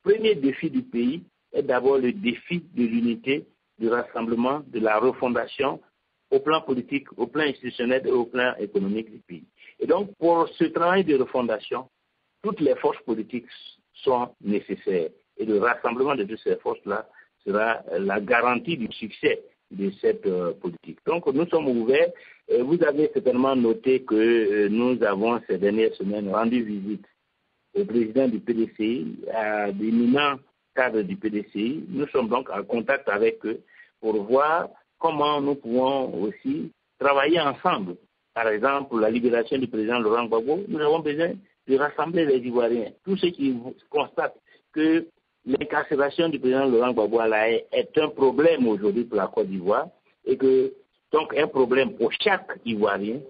premier défi du pays est d'abord le défi de l'unité, du rassemblement, de la refondation au plan politique, au plan institutionnel et au plan économique du pays. Et donc, pour ce travail de refondation, toutes les forces politiques sont nécessaires. Et le rassemblement de toutes ces forces-là sera la garantie du succès de cette politique. Donc, nous sommes ouverts. Vous avez certainement noté que nous avons ces dernières semaines rendu visite au président du PDCI, à d'éminents cadres du PDCI. Nous sommes donc en contact avec eux pour voir comment nous pouvons aussi travailler ensemble. Par exemple, la libération du président Laurent Gbagbo, nous avons besoin de rassembler les Ivoiriens. Tous ceux qui constatent que l'incarcération du président Laurent Gbagbo à La Haye est un problème aujourd'hui pour la Côte d'Ivoire et que donc un problème pour chaque Ivoirien,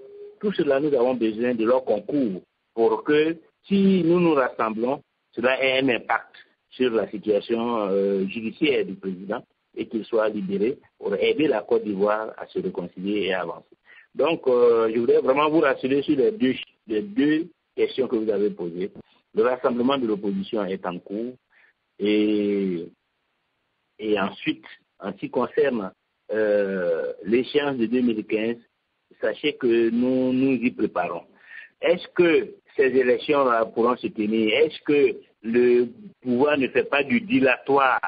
tout cela nous avons besoin de leur concours pour que si nous nous rassemblons, cela ait un impact sur la situation judiciaire du président et qu'il soit libéré pour aider la Côte d'Ivoire à se réconcilier et à avancer. Donc, je voudrais vraiment vous rassurer sur les deux questions que vous avez posées. Le rassemblement de l'opposition est en cours et ensuite, en ce qui concerne l'échéance de 2015, sachez que nous nous y préparons. Est-ce que ces élections-là pourront se tenir? Est-ce que le pouvoir ne fait pas du dilatoire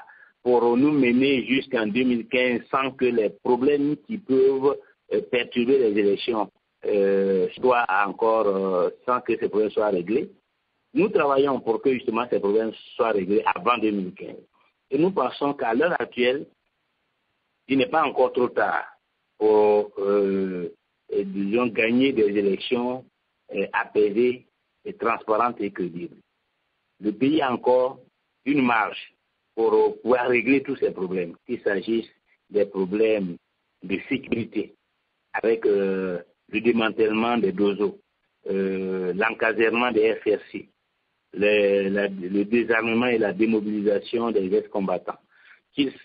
pour nous mener jusqu'en 2015 sans que les problèmes qui peuvent perturber les élections soient encore, sans que ces problèmes soient réglés? Nous travaillons pour que justement ces problèmes soient réglés avant 2015. Et nous pensons qu'à l'heure actuelle, il n'est pas encore trop tard pour, disons, gagner des élections apaisées et transparentes et crédibles. Le pays a encore une marge pour pouvoir régler tous ces problèmes, qu'il s'agisse des problèmes de sécurité, avec le démantèlement des DOSO, l'encadrement des FRC, le désarmement et la démobilisation des ex-combattants,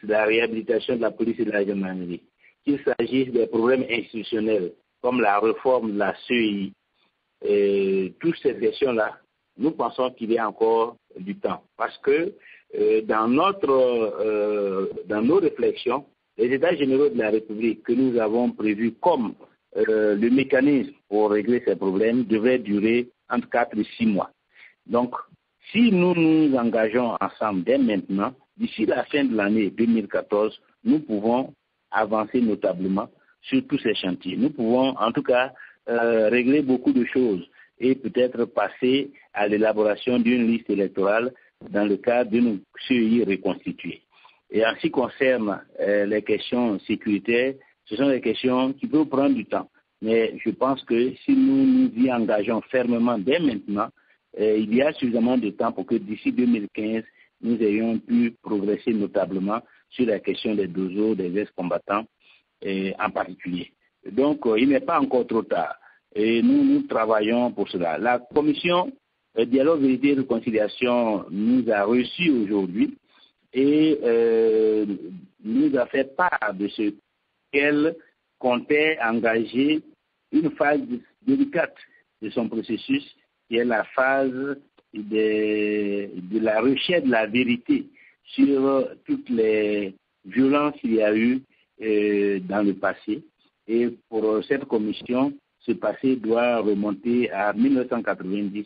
la réhabilitation de la police et de la gendarmerie, qu'il s'agisse des problèmes institutionnels comme la réforme de la CEI, toutes ces questions-là, nous pensons qu'il y a encore du temps. Parce que dans nos réflexions, les États généraux de la République que nous avons prévus comme le mécanisme pour régler ces problèmes devrait durer entre 4 et 6 mois. Donc, si nous nous engageons ensemble dès maintenant, d'ici la fin de l'année 2014, nous pouvons avancer notablement sur tous ces chantiers. Nous pouvons en tout cas régler beaucoup de choses et peut-être passer à l'élaboration d'une liste électorale dans le cadre d'une CEI reconstituée. Et en ce qui concerne les questions sécuritaires, ce sont des questions qui peuvent prendre du temps. Mais je pense que si nous nous y engageons fermement dès maintenant, il y a suffisamment de temps pour que d'ici 2015, nous ayons pu progresser notablement sur la question des DOSO, des ex-combattants en particulier. Donc, il n'est pas encore trop tard. Et nous travaillons pour cela. La commission Dialogue, Vérité et Réconciliation nous a reçus aujourd'hui et nous a fait part de ce qu'elle comptait engager une phase délicate de son processus, qui est la phase de la recherche de la vérité sur toutes les violences qu'il y a eu dans le passé. Et pour cette commission, ce passé doit remonter à 1990,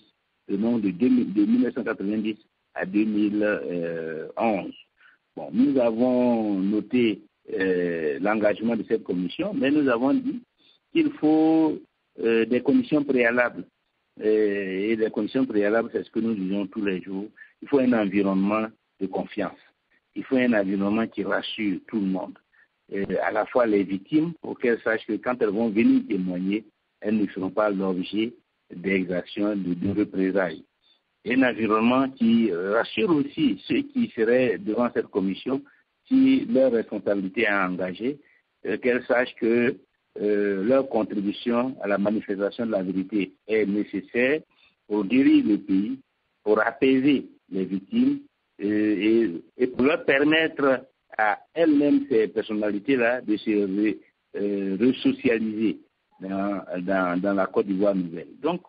le nom de 1990 à 2011. Bon, nous avons noté l'engagement de cette commission, mais nous avons dit qu'il faut des conditions préalables. Et les conditions préalables, c'est ce que nous disons tous les jours. Il faut un environnement de confiance. Il faut un environnement qui rassure tout le monde. À la fois les victimes, pour qu'elles sachent que quand elles vont venir témoigner, elles ne seront pas l'objet d'exactions, de représailles. Un environnement qui rassure aussi ceux qui seraient devant cette commission si leur responsabilité est engagée, qu'elles sachent que leur contribution à la manifestation de la vérité est nécessaire pour diriger le pays, pour apaiser les victimes et pour leur permettre à elles-mêmes, ces personnalités-là, de se resocialiser dans la Côte d'Ivoire nouvelle. Donc,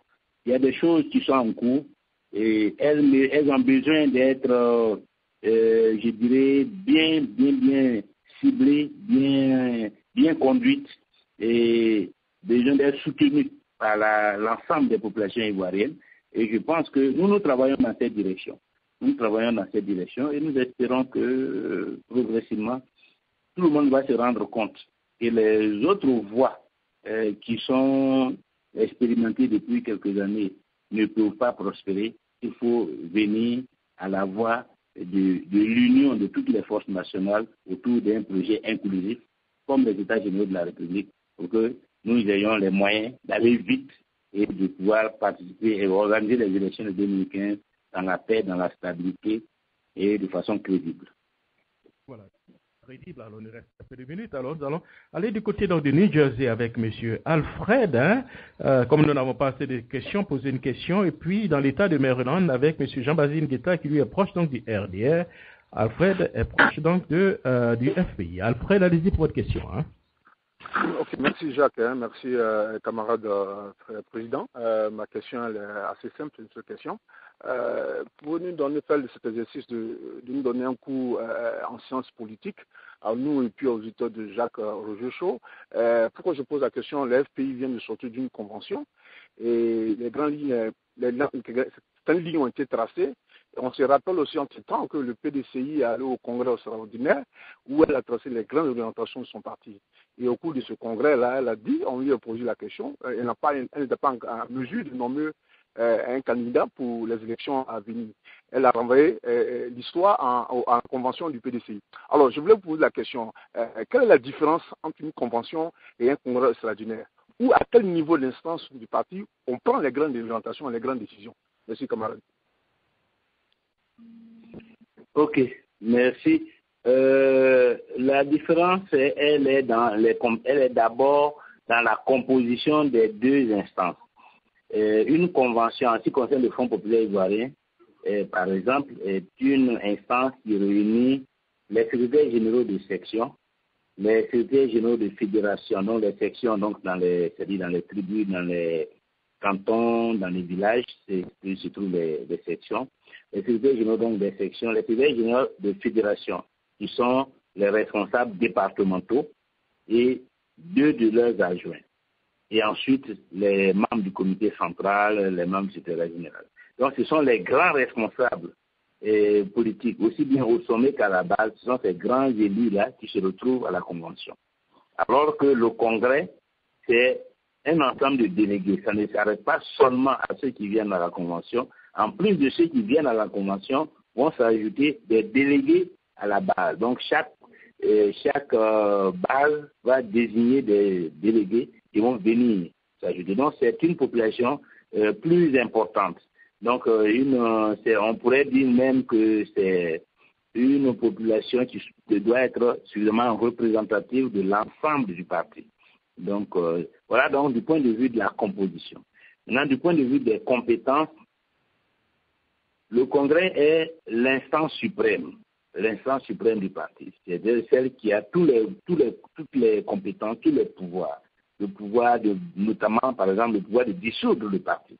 il y a des choses qui sont en cours et elles ont besoin d'être, je dirais, bien ciblées, bien conduites et besoin d'être soutenues par l'ensemble des populations ivoiriennes. Et je pense que nous travaillons dans cette direction. Nous travaillons dans cette direction et nous espérons que progressivement, tout le monde va se rendre compte que les autres voies qui sont expérimentées depuis quelques années ne peuvent pas prospérer. Il faut venir à la voie de l'union de toutes les forces nationales autour d'un projet inclusif, comme les États généraux de la République, pour que nous ayons les moyens d'aller vite et de pouvoir participer et organiser les élections de 2015 dans la paix, dans la stabilité et de façon crédible. Voilà. Crédible, alors il nous reste un peu de minutes. Alors nous allons aller du côté donc, de New Jersey avec M. Alfred. Comme nous n'avons pas assez de questions, poser une question. Et puis dans l'État de Maryland avec M. Jean-Basile Guetta qui lui est proche donc du RDR. Alfred est proche donc du FPI. Alfred, allez-y pour votre question. Ok, merci Jacques, merci camarade président. Ma question elle est assez simple, une seule question. Pour nous donner faire cet exercice de nous donner un coup en sciences politiques, à nous et puis aux auditeurs de Jacques Roger Chaud, pourquoi je pose la question, le FPI vient de sortir d'une convention et les grandes lignes, certaines lignes ont été tracées. On se rappelle aussi en ce temps que le PDCI est allé au congrès extraordinaire où elle a tracé les grandes orientations de son parti. Et au cours de ce congrès-là, elle a dit, on lui a posé la question, elle n'était pas en mesure de nommer un candidat pour les élections à venir. Elle a renvoyé l'histoire en convention du PDCI. Alors, je voulais vous poser la question, quelle est la différence entre une convention et un congrès extraordinaire? Ou à quel niveau d'instance du parti on prend les grandes orientations et les grandes décisions? Merci, camarade. Ok, merci. La différence, elle est d'abord dans la composition des deux instances. Une convention, en ce qui concerne le Fonds populaire ivoirien, par exemple, est une instance qui réunit les secrétaires généraux de section, les secrétaires généraux de fédération, donc les sections, donc c'est-à-dire dans les tribus, dans les cantons, dans les villages, se trouvent les sections. Les secrétaires généraux donc des sections, les secrétaires généraux de fédération, qui sont les responsables départementaux et 2 de leurs adjoints. Et ensuite, les membres du comité central, les membres du secrétariat général. Donc, ce sont les grands responsables politiques, aussi bien au sommet qu'à la base. Ce sont ces grands élus-là qui se retrouvent à la convention. Alors que le congrès, c'est un ensemble de délégués. Ça ne s'arrête pas seulement à ceux qui viennent à la convention. En plus de ceux qui viennent à la convention, vont s'ajouter des délégués à la base. Donc, chaque base va désigner des délégués qui vont venir s'ajouter. Donc, c'est une population plus importante. Donc, on pourrait dire même que c'est une population qui doit être suffisamment représentative de l'ensemble du parti. Donc, voilà donc du point de vue de la composition. Maintenant, du point de vue des compétences, le Congrès est l'instance suprême du parti. C'est-à-dire celle qui a toutes les compétences, tous les pouvoirs. Le pouvoir notamment, par exemple, le pouvoir de dissoudre le parti,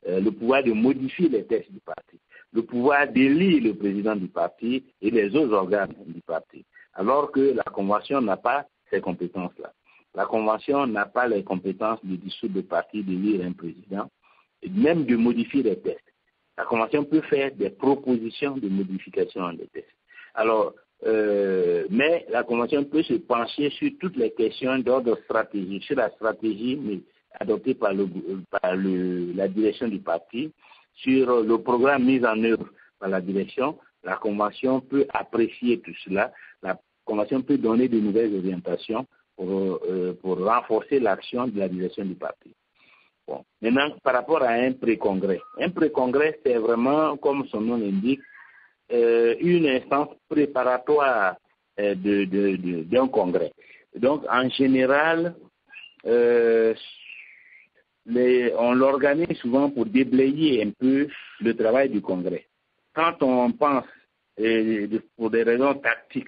le pouvoir de modifier les textes du parti, le pouvoir d'élire le président du parti et les autres organes du parti. Alors que la Convention n'a pas ces compétences-là. La Convention n'a pas les compétences de dissoudre le parti, d'élire un président, et même de modifier les textes. La Convention peut faire des propositions de modification des textes. Alors, mais la Convention peut se pencher sur toutes les questions d'ordre stratégique, sur la stratégie adoptée par la direction du parti, sur le programme mis en œuvre par la direction. La Convention peut apprécier tout cela. La Convention peut donner de nouvelles orientations pour renforcer l'action de la direction du parti. Bon. Maintenant, par rapport à un pré-congrès. Un pré-congrès, c'est vraiment, comme son nom l'indique, une instance préparatoire d'un congrès. Donc, en général, on l'organise souvent pour déblayer un peu le travail du congrès. Quand on pense, pour des raisons tactiques,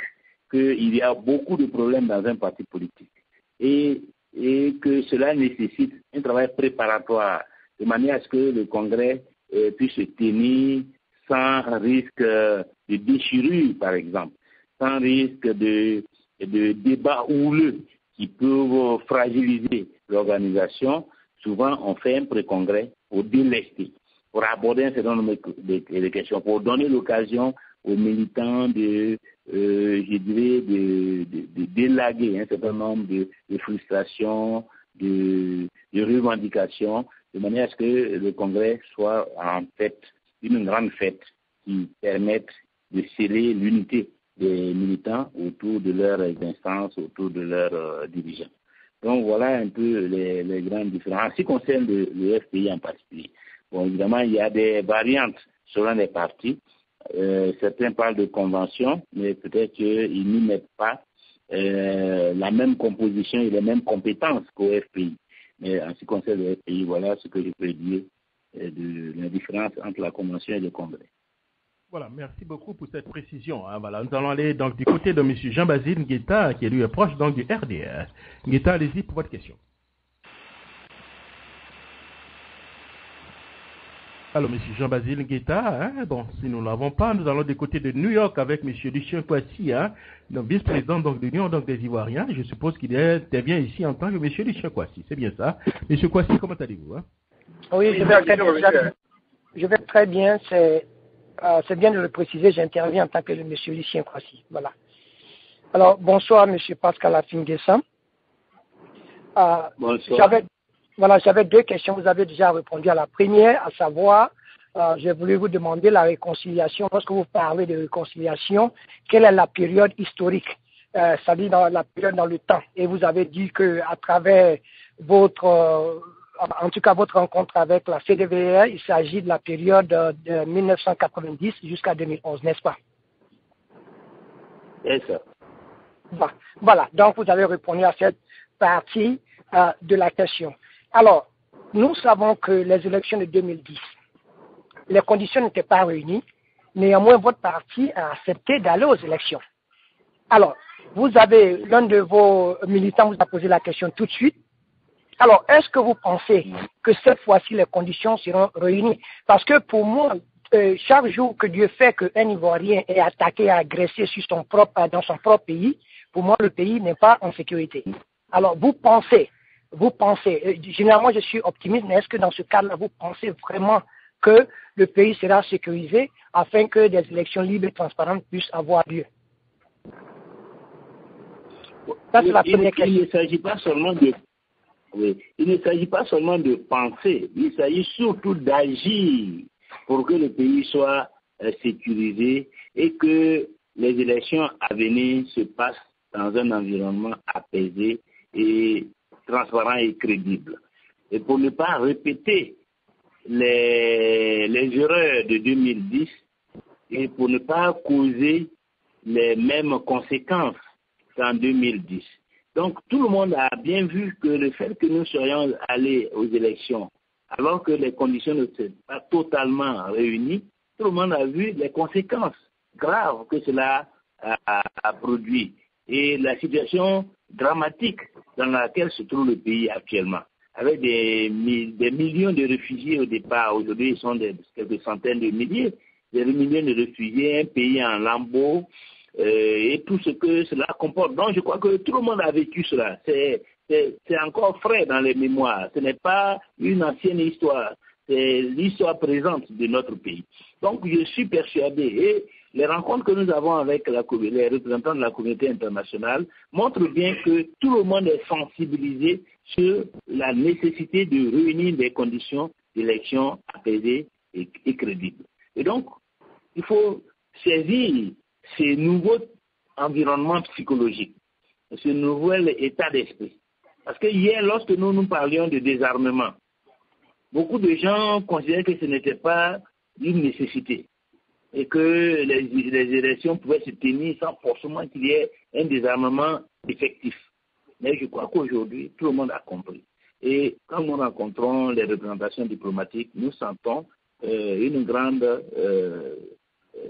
qu'il y a beaucoup de problèmes dans un parti politique et que cela nécessite un travail préparatoire de manière à ce que le congrès puisse se tenir sans risque de déchirure, par exemple, sans risque de débats houleux qui peuvent fragiliser l'organisation. Souvent, on fait un pré-congrès pour délester, pour aborder un certain nombre de questions, pour donner l'occasion aux militants de d'élaguer un certain nombre de frustrations, de revendications, de manière à ce que le congrès soit en fait une grande fête qui permette de sceller l'unité des militants autour de leurs instances, autour de leurs dirigeants. Donc voilà un peu les grandes différences. En ce qui concerne le FPI en particulier, bon, évidemment, il y a des variantes selon les partis. Certains parlent de convention, mais peut-être qu'ils n'y mettent pas la même composition et les mêmes compétences qu'au FPI. Mais en ce qui concerne le FPI, voilà ce que je peux dire de la différence entre la convention et le congrès. Voilà, merci beaucoup pour cette précision. Hein. Voilà, nous allons aller donc du côté de M. Jean-Basile Ngueta, qui lui est proche donc du RDR. Ngueta, allez-y pour votre question. Alors, M. Jean-Basile Ngueta, hein, bon, si nous ne l'avons pas, nous allons du côté de New York avec M. Lucien Kouassi, hein, donc vice-président donc, de l'Union donc, des Ivoiriens. Je suppose qu'il intervient ici en tant que M. Lucien Kouassi. C'est bien ça. M. Kouassi, comment allez-vous? Hein? Oui, je vais très bien. C'est bien de le préciser, j'interviens en tant que M. Lucien Kouassi. Voilà. Alors, bonsoir, M. Pascal Afingessa. Bonsoir. J'avais deux questions. Vous avez déjà répondu à la première, à savoir, j'ai voulu vous demander la réconciliation. Lorsque vous parlez de réconciliation, quelle est la période historique, c'est-à-dire dans la période dans le temps. Et vous avez dit que à travers votre rencontre avec la CDVR, il s'agit de la période de 1990 jusqu'à 2011, n'est-ce pas? C'est ça. Voilà, donc vous avez répondu à cette partie de la question. Alors, nous savons que les élections de 2010, les conditions n'étaient pas réunies, néanmoins votre parti a accepté d'aller aux élections. Alors, l'un de vos militants vous a posé la question tout de suite. Alors, est-ce que vous pensez que cette fois-ci les conditions seront réunies? Parce que pour moi, chaque jour que Dieu fait qu'un Ivoirien est attaqué, agressé dans son propre pays, pour moi le pays n'est pas en sécurité. Alors, vous pensez, généralement je suis optimiste, mais est-ce que dans ce cas-là, vous pensez vraiment que le pays sera sécurisé afin que des élections libres et transparentes puissent avoir lieu? Ça, c'est la première question. Il ne s'agit pas seulement de penser, il s'agit surtout d'agir pour que le pays soit sécurisé et que les élections à venir se passent dans un environnement apaisé et transparent et crédible. Et pour ne pas répéter les erreurs de 2010 et pour ne pas causer les mêmes conséquences qu'en 2010. Donc tout le monde a bien vu que le fait que nous soyons allés aux élections alors que les conditions ne sont pas totalement réunies, tout le monde a vu les conséquences graves que cela a produit et la situation dramatique dans laquelle se trouve le pays actuellement. Avec des millions de réfugiés au départ, aujourd'hui ils sont quelques centaines de milliers, des millions de réfugiés, un pays en lambeaux, et tout ce que cela comporte. Donc je crois que tout le monde a vécu cela. C'est encore frais dans les mémoires. Ce n'est pas une ancienne histoire. C'est l'histoire présente de notre pays. Donc je suis persuadé, et les rencontres que nous avons avec les représentants de la communauté internationale montrent bien que tout le monde est sensibilisé sur la nécessité de réunir des conditions d'élection apaisées et crédibles. Et donc, il faut saisir ces nouveaux environnements psychologiques, ce nouvel état d'esprit. Parce que hier, lorsque nous parlions de désarmement, beaucoup de gens considéraient que ce n'était pas une nécessité et que les élections pouvaient se tenir sans forcément qu'il y ait un désarmement effectif. Mais je crois qu'aujourd'hui, tout le monde a compris. Et quand nous rencontrons les représentations diplomatiques, nous sentons une grande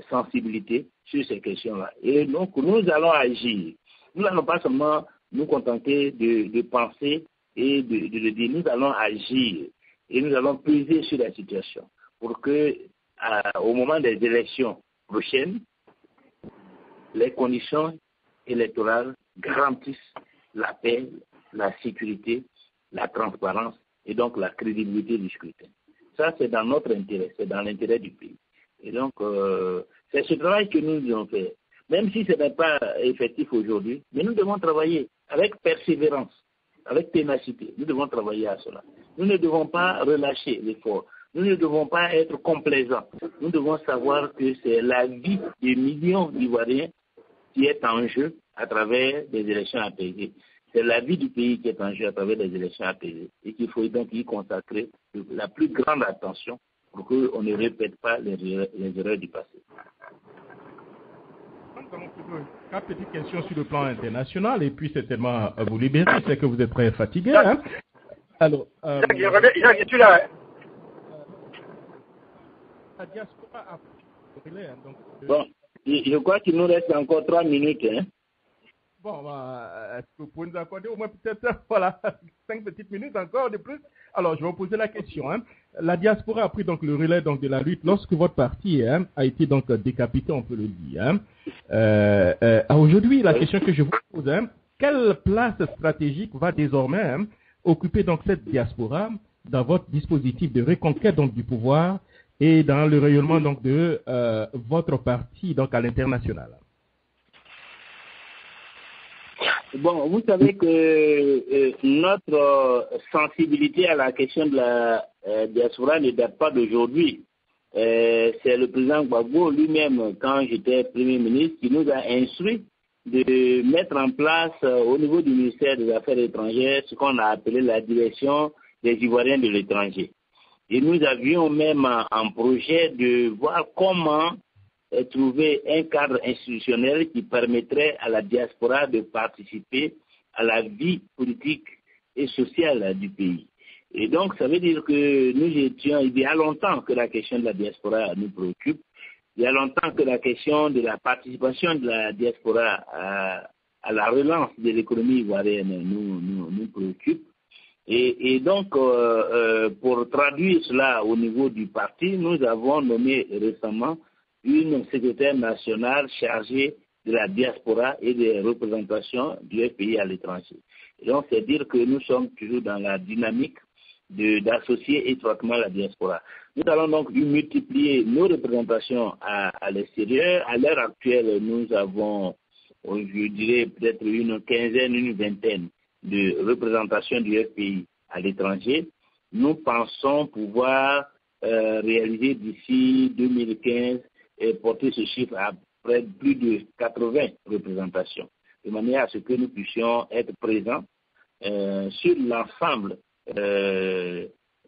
sensibilité sur ces questions-là. Et donc, nous allons agir. Nous n'allons pas seulement nous contenter de penser et de le dire. Nous allons agir et nous allons peser sur la situation pour que, au moment des élections prochaines, les conditions électorales garantissent la paix, la sécurité, la transparence et donc la crédibilité du scrutin. Ça, c'est dans notre intérêt, c'est dans l'intérêt du pays. Et donc, c'est ce travail que nous devons faire. Même si ce n'est pas effectif aujourd'hui, mais nous devons travailler avec persévérance, avec ténacité. Nous devons travailler à cela. Nous ne devons pas relâcher l'effort. Nous ne devons pas être complaisants. Nous devons savoir que c'est la vie des millions d'Ivoiriens qui est en jeu à travers des élections apaisées. C'est la vie du pays qui est en jeu à travers des élections apaisées et qu'il faut donc y consacrer la plus grande attention pour qu'on ne répète pas les erreurs du passé. Nous allons poser 4 petites questions sur le plan international et puis certainement vous libérer. C'est que vous êtes très fatigué. Hein? Alors, Jacques, es-tu là? La diaspora a bon, je crois qu'il nous reste encore 3 minutes. Hein? Bon, est-ce que vous pouvez nous accorder au moins peut-être 5 petites minutes encore de plus? Alors, je vais vous poser la question. Hein. La diaspora a pris donc le relais donc, de la lutte lorsque votre parti a été donc décapité, on peut le dire. Hein. Aujourd'hui, la question que je vous pose, quelle place stratégique va désormais occuper donc cette diaspora dans votre dispositif de reconquête donc du pouvoir et dans le rayonnement donc de votre parti donc à l'international? Bon, vous savez que notre sensibilité à la question de la diaspora ne date pas d'aujourd'hui. C'est le président Gbagbo lui-même, quand j'étais Premier ministre, qui nous a instruit de mettre en place au niveau du ministère des Affaires étrangères ce qu'on a appelé la direction des Ivoiriens de l'étranger. Et nous avions même en projet de voir comment trouver un cadre institutionnel qui permettrait à la diaspora de participer à la vie politique et sociale du pays. Et donc, ça veut dire que nous étions, il y a longtemps que la question de la diaspora nous préoccupe. Il y a longtemps que la question de la participation de la diaspora à la relance de l'économie ivoirienne nous préoccupe. Et donc, pour traduire cela au niveau du parti, nous avons nommé récemment une secrétaire nationale chargée de la diaspora et des représentations du FPI à l'étranger. Et donc, c'est dire que nous sommes toujours dans la dynamique d'associer étroitement la diaspora. Nous allons donc multiplier nos représentations à l'extérieur. À l'heure actuelle, nous avons, je dirais, peut-être une quinzaine, une vingtaine de représentations du FPI à l'étranger. Nous pensons pouvoir réaliser d'ici 2015 et porter ce chiffre à près de plus de 80 représentations, de manière à ce que nous puissions être présents sur l'ensemble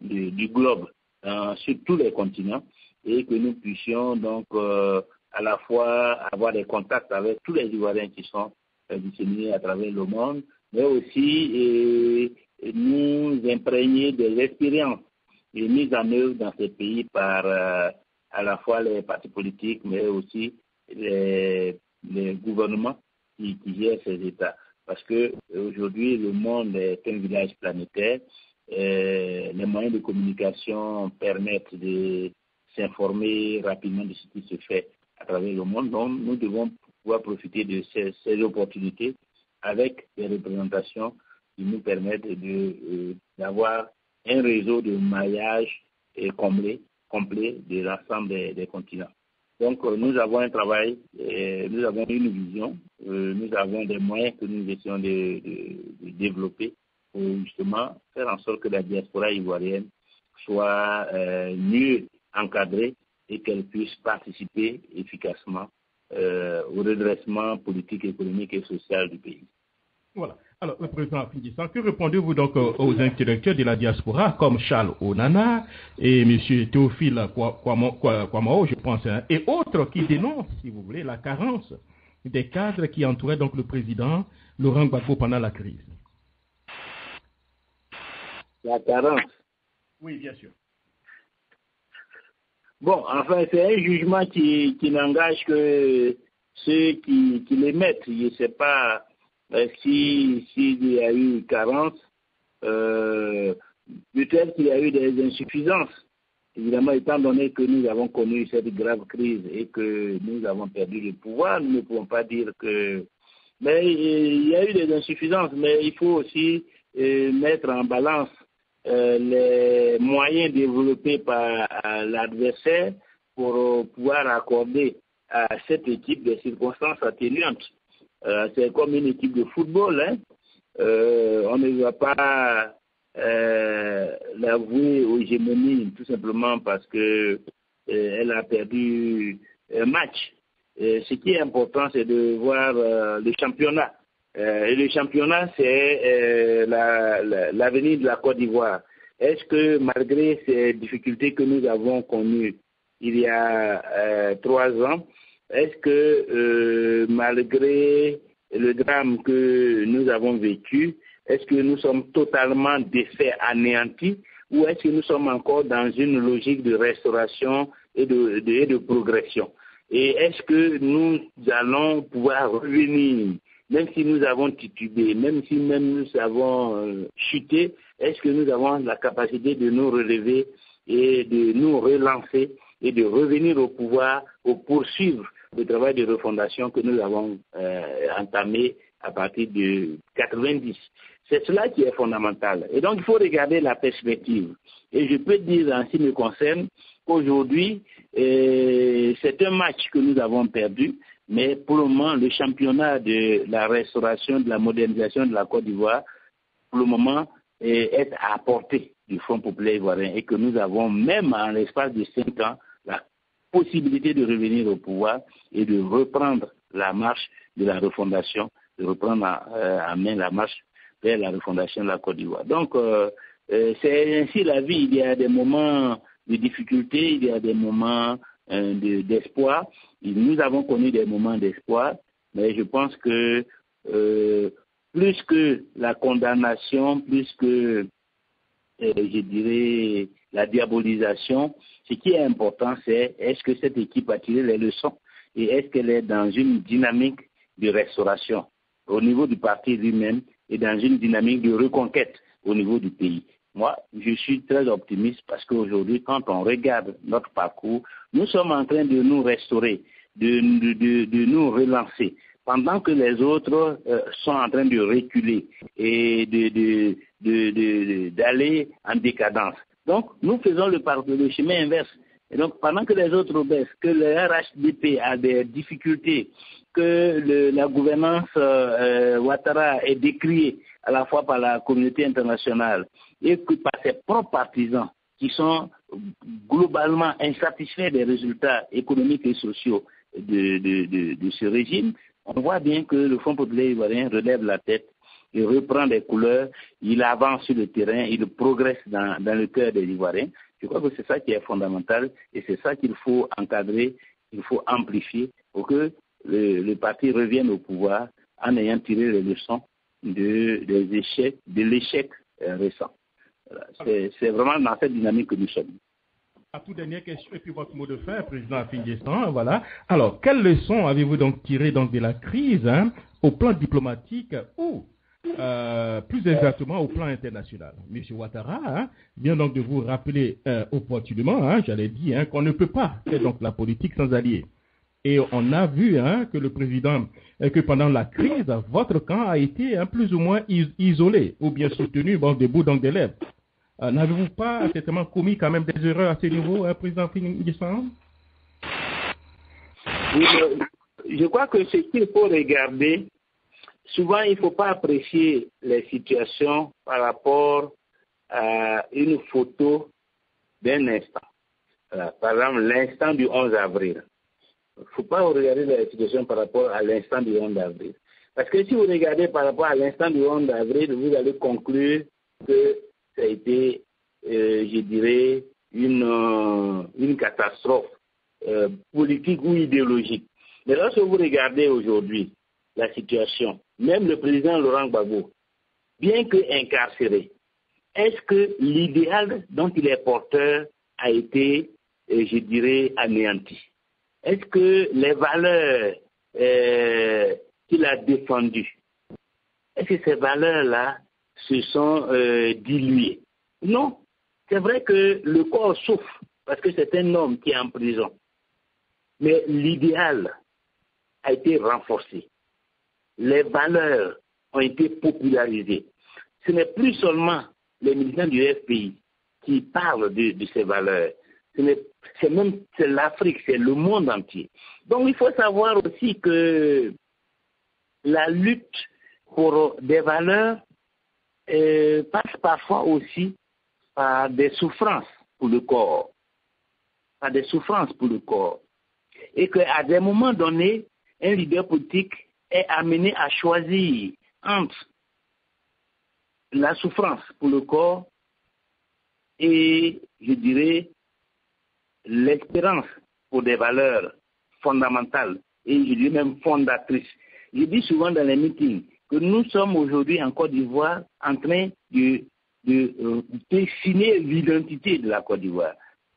du globe, sur tous les continents, et que nous puissions donc à la fois avoir des contacts avec tous les Ivoiriens qui sont disséminés à travers le monde, mais aussi nous imprégner des expériences mises en œuvre dans ces pays par à la fois les partis politiques, mais aussi les gouvernements qui gèrent ces États. Parce que aujourd'hui, le monde est un village planétaire. Les moyens de communication permettent de s'informer rapidement de ce qui se fait à travers le monde. Donc, nous devons pouvoir profiter de ces opportunités avec des représentations qui nous permettent d'avoir un réseau de maillage complet de l'ensemble des continents. Donc, nous avons un travail, nous avons une vision, nous avons des moyens que nous essayons de développer pour justement faire en sorte que la diaspora ivoirienne soit mieux encadrée et qu'elle puisse participer efficacement au redressement politique, économique et social du pays. Voilà. Alors, le président Afingissant, que répondez-vous donc aux intellectuels de la diaspora comme Charles Onana et M. Théophile Kouamao, je pense, hein, et autres qui dénoncent, si vous voulez, la carence des cadres qui entouraient donc le président Laurent Gbagbo pendant la crise? La carence. Oui, bien sûr. Bon, enfin, c'est un jugement qui n'engage que ceux qui l'émettent. Je ne sais pas s'il y a eu carence. Peut-être qu'il y a eu des insuffisances. Évidemment, étant donné que nous avons connu cette grave crise et que nous avons perdu le pouvoir, nous ne pouvons pas dire que... Mais il y a eu des insuffisances, mais il faut aussi mettre en balance les moyens développés par l'adversaire pour pouvoir accorder à cette équipe des circonstances atténuantes. C'est comme une équipe de football, hein. On ne va pas l'avouer aux hégémonies tout simplement parce que elle a perdu un match. Ce qui est important, c'est de voir le championnat. Et le championnat, c'est l'avenir de la Côte d'Ivoire. Est-ce que malgré ces difficultés que nous avons connues il y a 3 ans, est-ce que malgré le drame que nous avons vécu, est-ce que nous sommes totalement défaits, anéantis, ou est-ce que nous sommes encore dans une logique de restauration et de progression? Et est-ce que nous allons pouvoir revenir, même si nous avons titubé, même si nous avons chuté, est-ce que nous avons la capacité de nous relever et de nous relancer et de revenir au pouvoir pour poursuivre le travail de refondation que nous avons entamé à partir de 90. C'est cela qui est fondamental. Et donc, il faut regarder la perspective. Et je peux dire, en ce qui me concerne, qu'aujourd'hui, c'est un match que nous avons perdu, mais pour le moment, le championnat de la restauration, de la modernisation de la Côte d'Ivoire, pour le moment, est à portée du Front populaire ivoirien et que nous avons, même en l'espace de 5 ans, la possibilité de revenir au pouvoir et de reprendre la marche de la refondation, de reprendre en main la marche vers la refondation de la Côte d'Ivoire. Donc, c'est ainsi la vie. Il y a des moments de difficulté, il y a des moments d'espoir. Nous avons connu des moments d'espoir, mais je pense que plus que la condamnation, plus que, je dirais, la diabolisation, ce qui est important, c'est est-ce que cette équipe a tiré les leçons et est-ce qu'elle est dans une dynamique de restauration au niveau du parti lui-même et dans une dynamique de reconquête au niveau du pays. Moi, je suis très optimiste parce qu'aujourd'hui, quand on regarde notre parcours, nous sommes en train de nous restaurer, de nous relancer, pendant que les autres sont en train de reculer et d'aller en décadence. Donc, nous faisons le chemin inverse. Et donc, pendant que les autres baissent, que le RHDP a des difficultés, que la gouvernance Ouattara est décriée à la fois par la communauté internationale et que par ses propres partisans qui sont globalement insatisfaits des résultats économiques et sociaux de ce régime, on voit bien que le Front populaire ivoirien relève la tête, il reprend des couleurs, il avance sur le terrain, il progresse dans le cœur des Ivoiriens. Je crois que c'est ça qui est fondamental et c'est ça qu'il faut encadrer, qu'il faut amplifier pour que le parti revienne au pouvoir en ayant tiré les leçons de l'échec récent. Voilà. C'est vraiment dans cette dynamique que nous sommes. À toute dernière question, et puis votre mot de fin, président Afingissant, voilà. Alors, quelles leçons avez-vous donc tirées donc de la crise au plan diplomatique ou plus exactement au plan international? Monsieur Ouattara vient donc de vous rappeler opportunément, j'allais dire, qu'on ne peut pas faire donc la politique sans alliés. Et on a vu que le président, que pendant la crise, votre camp a été plus ou moins isolé ou bien soutenu des bouts donc des lèvres. N'avez-vous pas certainement commis quand même des erreurs à ce niveau, président Afingissant? Oui, je crois que ce qu'il faut regarder, souvent il ne faut pas apprécier les situations par rapport à une photo d'un instant. Par exemple, l'instant du 11 avril. Il ne faut pas regarder la situation par rapport à l'instant du 11 avril. Parce que si vous regardez par rapport à l'instant du 11 avril, vous allez conclure que ça a été, je dirais, une catastrophe politique ou idéologique. Mais lorsque vous regardez aujourd'hui la situation, même le président Laurent Gbagbo, bien que incarcéré, est-ce que l'idéal dont il est porteur a été, je dirais, anéanti? Est-ce que les valeurs qu'il a défendues, est-ce que ces valeurs-là se sont diluées? Non. C'est vrai que le corps souffre parce que c'est un homme qui est en prison. Mais l'idéal a été renforcé. Les valeurs ont été popularisées. Ce n'est plus seulement les militants du FPI qui parlent de ces valeurs. C'est l'Afrique, c'est le monde entier. Donc il faut savoir aussi que la lutte pour des valeurs passe parfois aussi par des souffrances pour le corps. Par des souffrances pour le corps. Et qu'à des moments donnés, un leader politique est amené à choisir entre la souffrance pour le corps et, je dirais, l'espérance pour des valeurs fondamentales et, je dirais même fondatrices. Je dis souvent dans les meetings que nous sommes aujourd'hui en Côte d'Ivoire en train de dessiner l'identité de la Côte d'Ivoire,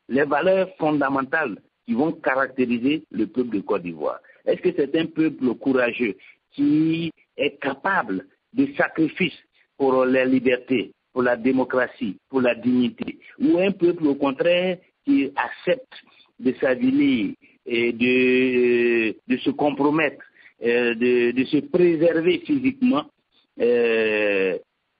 les valeurs fondamentales qui vont caractériser le peuple de Côte d'Ivoire. Est-ce que c'est un peuple courageux qui est capable de sacrifices pour la liberté, pour la démocratie, pour la dignité, ou un peuple au contraire qui accepte de s'aviler et de se compromettre, de se préserver physiquement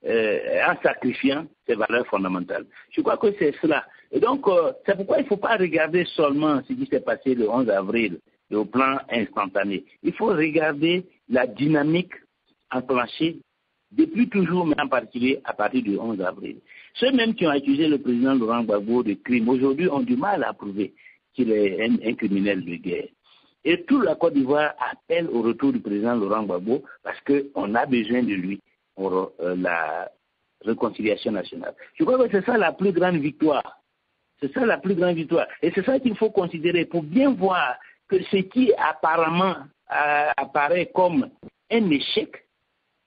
en sacrifiant ses valeurs fondamentales? Je crois que c'est cela. Et donc, c'est pourquoi il ne faut pas regarder seulement ce qui s'est passé le 11 avril au plan instantané. Il faut regarder la dynamique enclenchée depuis toujours, mais en particulier à partir du 11 avril. Ceux même qui ont accusé le président Laurent Gbagbo de crime, aujourd'hui ont du mal à prouver qu'il est un criminel de guerre. Et toute la Côte d'Ivoire appelle au retour du président Laurent Gbagbo parce qu'on a besoin de lui pour la réconciliation nationale. Je crois que c'est ça la plus grande victoire. C'est ça la plus grande victoire. Et c'est ça qu'il faut considérer pour bien voir que ce qui apparemment apparaît comme un échec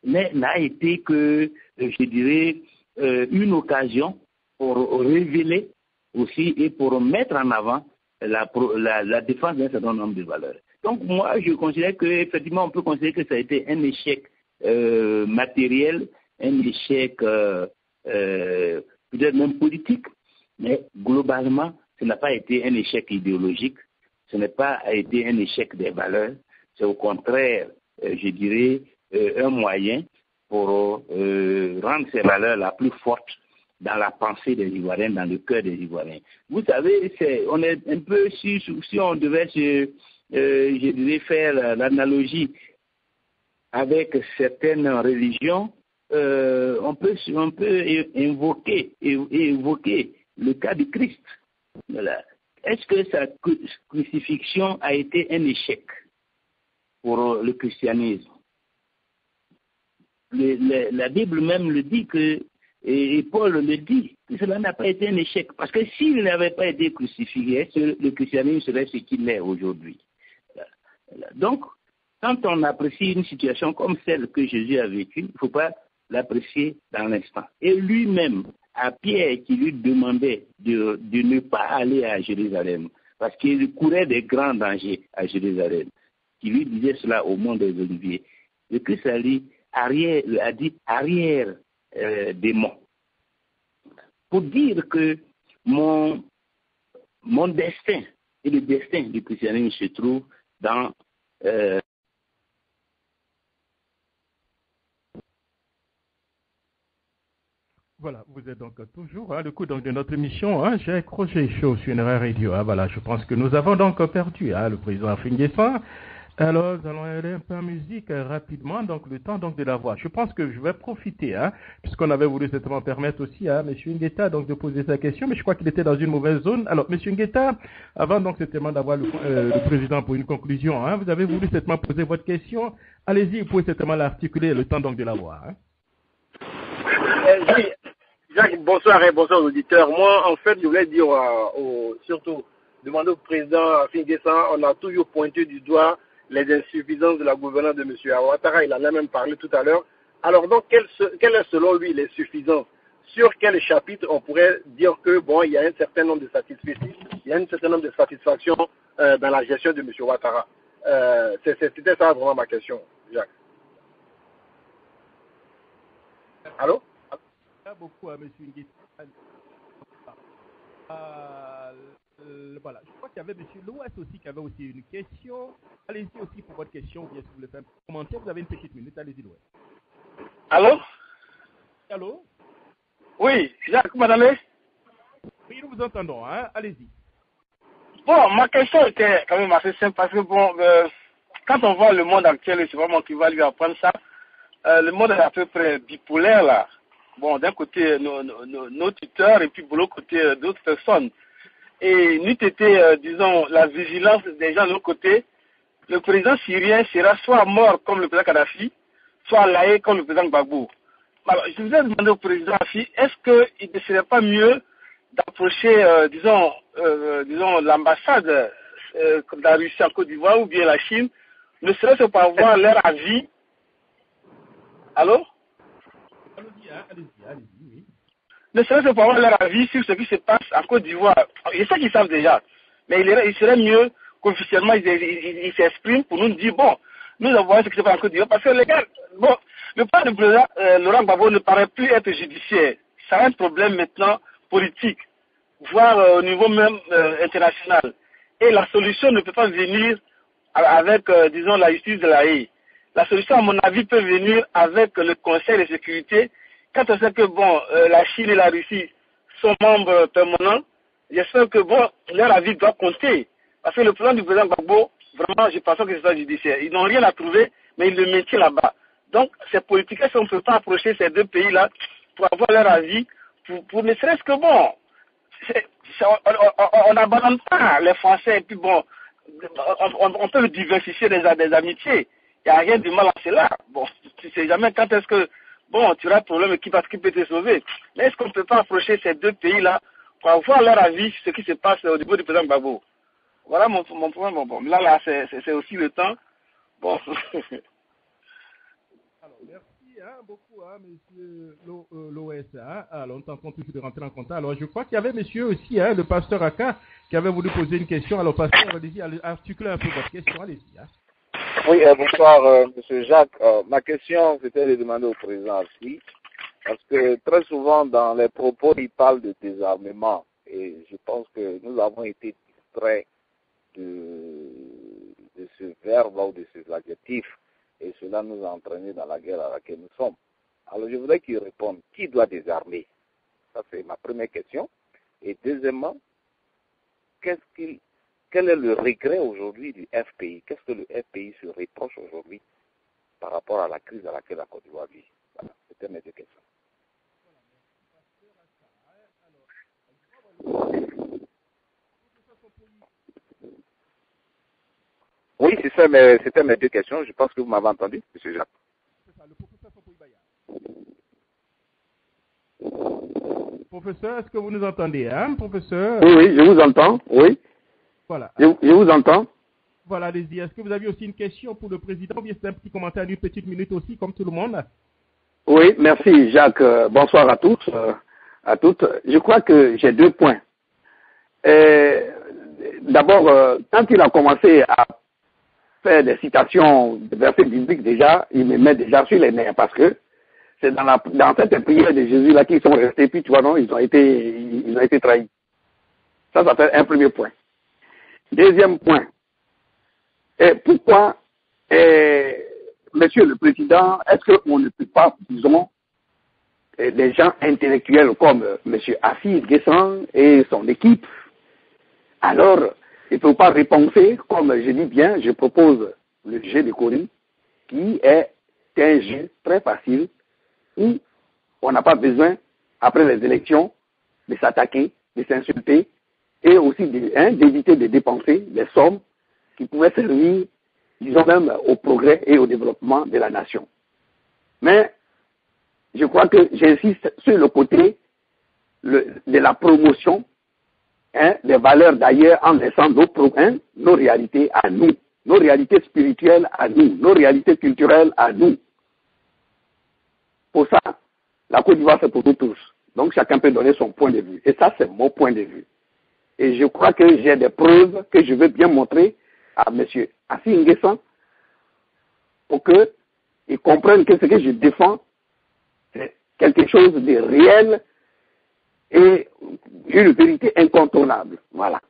n'a été que, je dirais, une occasion pour révéler aussi et pour mettre en avant la défense d'un certain nombre de valeurs. Donc moi, je considère qu'effectivement, on peut considérer que ça a été un échec matériel, un échec peut-être même politique, mais globalement, ce n'a pas été un échec idéologique, ce n'est pas été un échec des valeurs, c'est au contraire, je dirais, un moyen pour rendre ces valeurs la plus forte dans la pensée des Ivoiriens, dans le cœur des Ivoiriens. Vous savez, on est un peu, si on devait, je dirais, faire l'analogie avec certaines religions, on peut évoquer le cas du Christ. Voilà. Est-ce que sa crucifixion a été un échec pour le christianisme? La Bible même le dit et Paul le dit, que cela n'a pas été un échec. Parce que s'il n'avait pas été crucifié, le christianisme serait ce qu'il est aujourd'hui. Donc, quand on apprécie une situation comme celle que Jésus a vécue, il ne faut pas l'apprécier dans l'instant. Et lui-même, à Pierre qui lui demandait de ne pas aller à Jérusalem, parce qu'il courait des grands dangers à Jérusalem, qui lui disait cela au mont des Oliviers. Le Christ a dit arrière démon. Pour dire que mon destin et le destin du christianisme se trouve dans Voilà, vous êtes donc toujours le coup de notre émission. J'ai accroché chaud sur une radio. Voilà, je pense que nous avons donc perdu le président Afin Guessin. Alors, nous allons aller un peu en musique rapidement, donc le temps donc de la voix. Je pense que je vais profiter, puisqu'on avait voulu certainement permettre aussi à M. Ngueta donc de poser sa question, mais je crois qu'il était dans une mauvaise zone. Alors, M. Ngueta, avant donc certainement d'avoir le président pour une conclusion, vous avez voulu certainement poser votre question. Allez-y, vous pouvez certainement l'articuler le temps donc de la voix. Oui, Jacques, bonsoir et bonsoir aux auditeurs. Moi, en fait, je voulais dire surtout demander au président Assimi Nguessan, on a toujours pointé du doigt les insuffisances de la gouvernance de M. Ouattara. Il en a même parlé tout à l'heure. Alors, donc, quelle est selon lui les suffisances? Sur quel chapitre on pourrait dire que, bon, il y a un certain nombre de satisfactions dans la gestion de M. Ouattara? C'était ça vraiment ma question, Jacques. Allô? Merci beaucoup à M. Ngueta. Voilà, je crois qu'il y avait M. Louès aussi qui avait aussi une question. Allez-y aussi pour votre question, bien sûr, vous voulez faire un commentaire. Vous avez une petite minute, allez-y, Louès. Allô? Allô? Oui, Jacques, vous m'entendez? Oui, nous vous entendons, allez-y. Bon, ma question était quand même assez simple parce que, bon, quand on voit le monde actuel, c'est vraiment qui va lui apprendre ça. Le monde est à peu près bipolaire, là. Bon, d'un côté, nos tuteurs et puis de l'autre côté, d'autres personnes. Et n'eût été, disons, la vigilance des gens de l'autre côté, le président syrien sera soit mort comme le président Kadhafi, soit laé comme le président Gbagbo. Alors, je vous ai demandé au président Kadhafi, est-ce qu'il ne serait pas mieux d'approcher, disons, l'ambassade de la Russie en Côte d'Ivoire ou bien la Chine, ne serait-ce pour avoir leur avis? Allô? Allez-y, oui. Ne serait-ce pour avoir leur avis sur ce qui se passe en Côte d'Ivoire. Je sais qu'ils savent déjà, mais il serait mieux qu'officiellement ils s'expriment pour nous dire, bon, nous avons ce qui se passe en Côte d'Ivoire, parce que les gars, bon, le plan du président Laurent Gbagbo ne paraît plus être judiciaire. Ça a un problème maintenant politique, voire au niveau même international. Et la solution ne peut pas venir avec, disons, la justice de la haie. La solution, à mon avis, peut venir avec le Conseil de sécurité. Quand on sait que, bon, la Chine et la Russie sont membres permanents, j'espère que, bon, leur avis doit compter. Parce que le plan du président Gbagbo, vraiment, je pense que c'est ça judiciaire. Ils n'ont rien à trouver, mais ils le maintiennent là-bas. Donc, c'est politique. Est-ce qu'on ne peut pas approcher ces deux pays-là pour avoir leur avis, pour ne serait-ce que, bon, on n'abandonne pas les Français, et puis, bon, on peut diversifier des amitiés. Il n'y a rien de mal à cela. Bon, tu ne sais jamais quand est-ce que, bon, tu auras un problème qui peut te sauver. Mais est-ce qu'on ne peut pas approcher ces deux pays-là pour avoir leur avis sur ce qui se passe au niveau du président Gbagbo? Voilà mon point. Bon, là, c'est aussi le temps. Bon. Alors, merci beaucoup, monsieur l'OS. Alors, on t'entend tout de rentrer en contact. Alors, je crois qu'il y avait monsieur aussi, le pasteur Aka, qui avait voulu poser une question. Alors, pasteur, allez-y, articulez un peu votre question. Allez-y. Oui, bonsoir, monsieur Jacques. Ma question, c'était de demander au président aussi, parce que très souvent, dans les propos, il parle de désarmement. Et je pense que nous avons été distraits de ce verbe ou de ces adjectifs, et cela nous a entraînés dans la guerre à laquelle nous sommes. Alors, je voudrais qu'il réponde. Qui doit désarmer? Ça, c'est ma première question. Et deuxièmement, quel est le regret aujourd'hui du FPI? Qu'est-ce que le FPI se reproche aujourd'hui par rapport à la crise dans laquelle la Côte d'Ivoire vit? Voilà, c'était mes deux questions. Oui, c'est ça, mais c'était mes deux questions. Je pense que vous m'avez entendu, M. Jacques. C'est ça, le professeur Professeur, est-ce que vous nous entendez, professeur? Oui, je vous entends, oui. Voilà. Je vous entends. Voilà, allez-y. Est-ce que vous avez aussi une question pour le président ou bien c'est un petit commentaire d'une petite minute aussi, comme tout le monde? Oui, merci Jacques. Bonsoir à tous, à toutes. Je crois que j'ai deux points. D'abord, quand il a commencé à faire des citations de versets bibliques déjà, il me met déjà sur les nerfs parce que c'est dans cette prière de Jésus là qu'ils sont restés, puis tu vois non, ils ont été trahis. Ça fait un premier point. Deuxième point. Pourquoi, Monsieur le Président, est-ce qu'on ne peut pas, disons, des gens intellectuels comme Monsieur Assimi Nguessan et son équipe, alors il ne faut pas repenser, comme je dis bien, je propose le jeu de Corée, qui est un jeu très facile où on n'a pas besoin, après les élections, de s'attaquer, de s'insulter et aussi d'éviter de dépenser des sommes qui pouvaient servir, disons même, au progrès et au développement de la nation. Mais je crois que j'insiste sur le côté de la promotion des valeurs d'ailleurs en laissant nos réalités à nous, nos réalités spirituelles à nous, nos réalités culturelles à nous. Pour ça, la Côte d'Ivoire, c'est pour nous tous. Donc, chacun peut donner son point de vue. Et ça, c'est mon point de vue. Et je crois que j'ai des preuves que je veux bien montrer à M. Assi Nguessan pour qu'il comprenne que ce que je défends, c'est quelque chose de réel et une vérité incontournable. Voilà.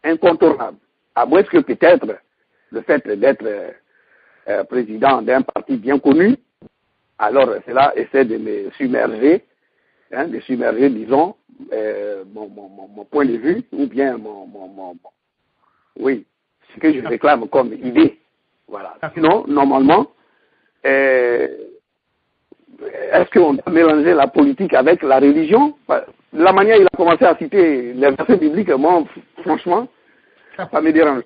Incontournable. À moins que peut-être le fait d'être président d'un parti bien connu, alors cela essaie de me submerger, disons, mon point de vue, ou bien oui, ce que je réclame comme idée. Voilà. Sinon, normalement, est-ce qu'on doit mélanger la politique avec la religion? La manière il a commencé à citer les versets bibliques, moi, franchement, ça me dérange.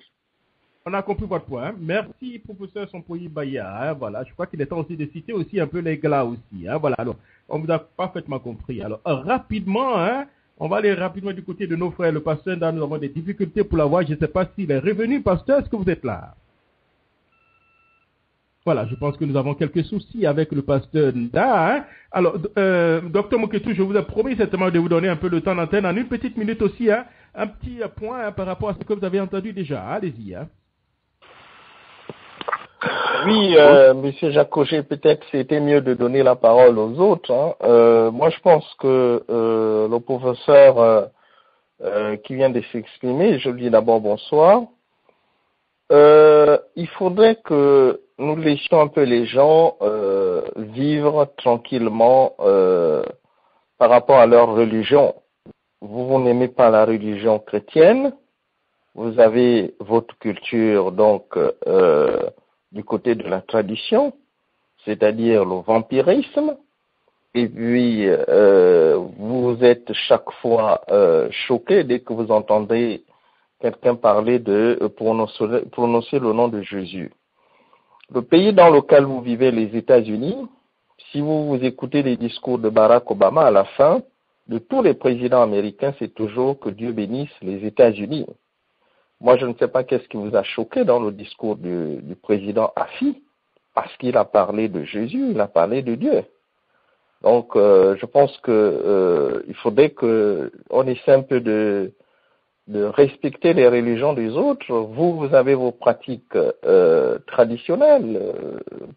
On a compris votre point. Merci, professeur Sompoyi Baya. Voilà, je crois qu'il est temps aussi de citer aussi un peu les glas aussi. Voilà, alors, on vous a parfaitement compris. Alors, rapidement, on va aller rapidement du côté de nos frères. Le pasteur, nous avons des difficultés pour l'avoir. Je ne sais pas s'il est revenu. Pasteur, est-ce que vous êtes là? Voilà, je pense que nous avons quelques soucis avec le pasteur Nda. Alors, docteur Moketou, je vous ai promis certainement de vous donner un peu le temps d'antenne en une petite minute aussi, un petit point par rapport à ce que vous avez entendu déjà. Allez-y. Oui, Monsieur Jacogé, peut-être c'était mieux de donner la parole aux autres. Moi, je pense que le professeur qui vient de s'exprimer, je lui dis d'abord bonsoir. Il faudrait que nous laissions un peu les gens vivre tranquillement par rapport à leur religion. Vous n'aimez pas la religion chrétienne, vous avez votre culture donc du côté de la tradition, c'est-à-dire le vampirisme, et puis vous êtes chaque fois choqué dès que vous entendez quelqu'un parler de prononcer le nom de Jésus. Le pays dans lequel vous vivez, les États-Unis, si vous écoutez les discours de Barack Obama, à la fin de tous les présidents américains, c'est toujours que Dieu bénisse les États-Unis. Moi, je ne sais pas qu'est-ce qui vous a choqué dans le discours du président Afi, parce qu'il a parlé de Jésus, il a parlé de Dieu. Donc, je pense que il faudrait qu'on essaie un peu de respecter les religions des autres. Vous avez vos pratiques traditionnelles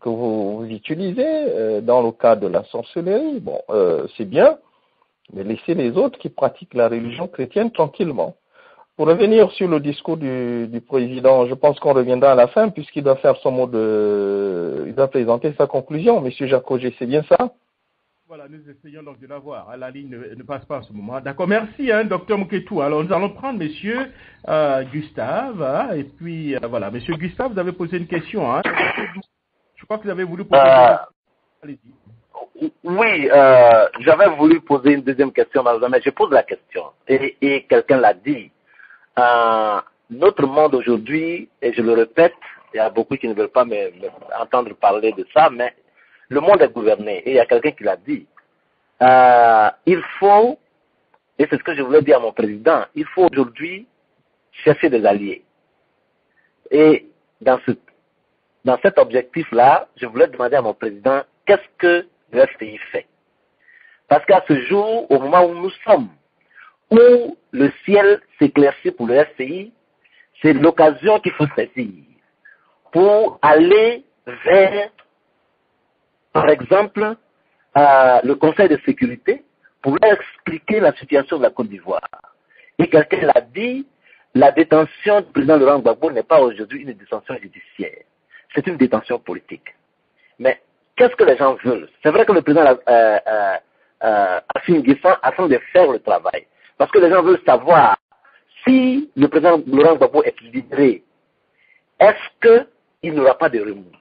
que vous utilisez dans le cas de la sorcellerie. Bon, c'est bien, mais laissez les autres qui pratiquent la religion chrétienne tranquillement. Pour revenir sur le discours du président, je pense qu'on reviendra à la fin puisqu'il doit faire son mot il doit présenter sa conclusion. Monsieur Jacogé, c'est bien ça? Voilà, nous essayons donc de l'avoir. La ligne ne passe pas en ce moment. D'accord, merci, docteur Moketou. Alors, nous allons prendre monsieur Gustave. Et puis, voilà, monsieur Gustave, vous avez posé une question. Je crois que vous avez voulu poser une question. Allez-y. Oui, j'avais voulu poser une deuxième question, mais je pose la question. Et quelqu'un l'a dit. Notre monde aujourd'hui, et je le répète, il y a beaucoup qui ne veulent pas entendre parler de ça, mais le monde est gouverné. Et il y a quelqu'un qui l'a dit. Il faut, et c'est ce que je voulais dire à mon président, il faut aujourd'hui chercher des alliés. Et dans cet objectif-là, je voulais demander à mon président, qu'est-ce que le FCI fait? Parce qu'à ce jour, au moment où nous sommes, où le ciel s'éclaircit pour le FCI, c'est l'occasion qu'il faut saisir pour aller vers, par exemple, le Conseil de sécurité pour leur expliquer la situation de la Côte d'Ivoire. Et quelqu'un l'a dit, la détention du président Laurent Gbagbo n'est pas aujourd'hui une détention judiciaire, c'est une détention politique. Mais qu'est-ce que les gens veulent? C'est vrai que le président Assi Nguessan a fait de faire le travail. Parce que les gens veulent savoir si le président Laurent Gbagbo est libéré. Est-ce il n'y aura pas de remous?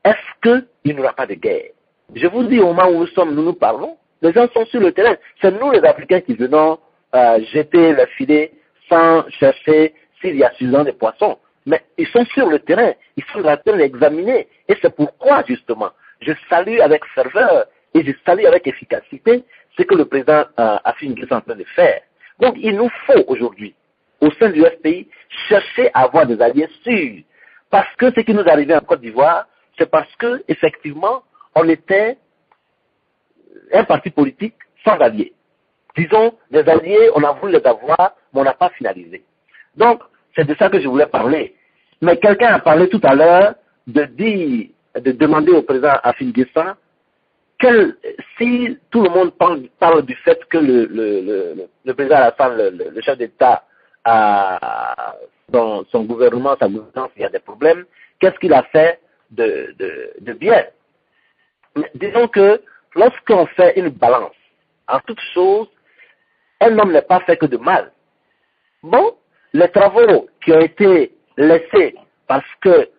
Est-ce qu'il n'y aura pas de guerre? Je vous dis, au moment où nous parlons, les gens sont sur le terrain. C'est nous les Africains qui venons jeter le filet sans chercher s'il y a suffisamment de poissons. Mais ils sont sur le terrain, ils sont en train d'examiner. Et c'est pourquoi, justement, je salue avec ferveur et je salue avec efficacité ce que le président Affi N'Guessan est en train de faire. Donc, il nous faut aujourd'hui, au sein du FPI, chercher à avoir des alliés sûrs. Parce que ce qui nous arrivait en Côte d'Ivoire, c'est parce que, effectivement, on était un parti politique sans alliés. Disons, des alliés, on a voulu les avoir, mais on n'a pas finalisé. Donc, c'est de ça que je voulais parler. Mais quelqu'un a parlé tout à l'heure de demander au président Affi N'Guessan si tout le monde parle du fait que le président Alassane, le chef d'État, dans son gouvernement, sa gouvernance, il y a des problèmes, qu'est-ce qu'il a fait de bien? Mais disons que lorsqu'on fait une balance, en toute chose, un homme n'est pas fait que de mal. Bon, les travaux qui ont été laissés parce que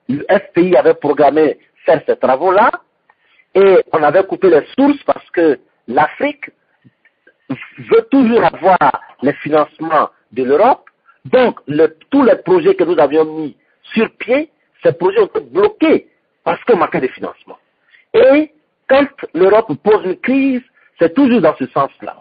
le FPI avait programmé faire ces travaux-là, et on avait coupé les sources parce que l'Afrique veut toujours avoir les financements de l'Europe. Donc, tous les projets que nous avions mis sur pied, ces projets ont été bloqués parce qu'on manquait de financement. Et quand l'Europe pose une crise, c'est toujours dans ce sens-là.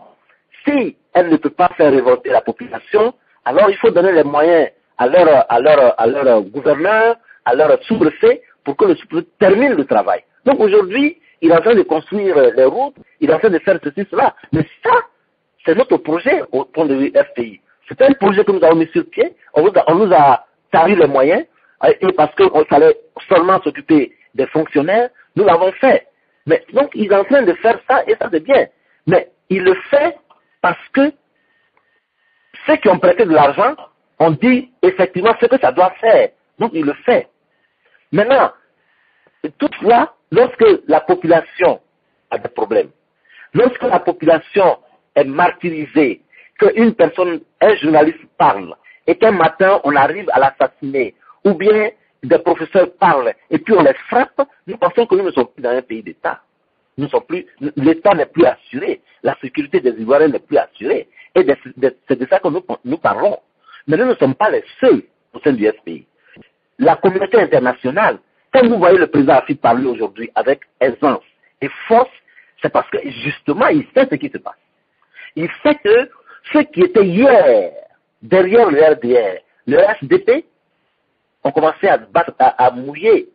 Si elle ne peut pas faire révolter la population, alors il faut donner les moyens à leur gouverneur, à leur sous-préfet, pour que le sous-préfet termine le travail. Donc aujourd'hui, il est en train de construire les routes, il est en train de faire ceci, cela. Mais ça, c'est notre projet au point de vue FPI. C'est un projet que nous avons mis sur pied, on nous a tari les moyens, et parce qu'il fallait seulement s'occuper des fonctionnaires, nous l'avons fait. Mais donc, il est en train de faire ça, et ça c'est bien. Mais il le fait parce que ceux qui ont prêté de l'argent ont dit effectivement ce que ça doit faire. Donc, il le fait. Maintenant, toutefois, lorsque la population a des problèmes, lorsque la population est martyrisée, qu'une personne, un journaliste parle, et qu'un matin on arrive à l'assassiner, ou bien des professeurs parlent, et puis on les frappe, nous pensons que nous ne sommes plus dans un pays d'État. L'État n'est plus assuré, la sécurité des Ivoiriens n'est plus assurée, et c'est de ça que nous parlons. Mais nous ne sommes pas les seuls au sein du FPI. La communauté internationale, quand vous voyez le président Affi parler aujourd'hui avec aisance et force, c'est parce que justement il sait ce qui se passe. Il sait que ceux qui étaient hier derrière le RDR, le SDP, ont commencé à mouiller.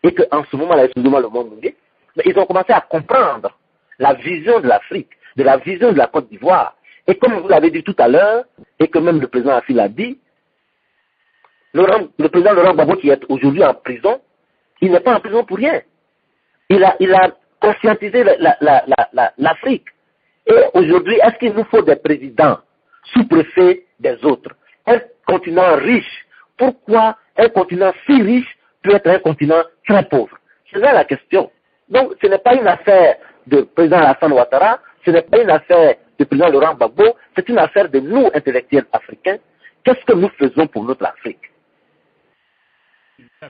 Et qu'en ce moment-là, excusez-moi le monde mouillé, mais ils ont commencé à comprendre la vision de l'Afrique, de la vision de la Côte d'Ivoire. Et comme vous l'avez dit tout à l'heure, et que même le président Affi l'a dit, le président Laurent Gbagbo qui est aujourd'hui en prison, il n'est pas en prison pour rien. Il a conscientisé l'Afrique. Et aujourd'hui, est-ce qu'il nous faut des présidents sous-préfets des autres? Un continent riche. Pourquoi un continent si riche peut être un continent très pauvre? C'est là la question. Donc, ce n'est pas une affaire de président Alassane Ouattara, ce n'est pas une affaire du président Laurent Gbagbo, c'est une affaire de nous, intellectuels africains. Qu'est-ce que nous faisons pour notre Afrique?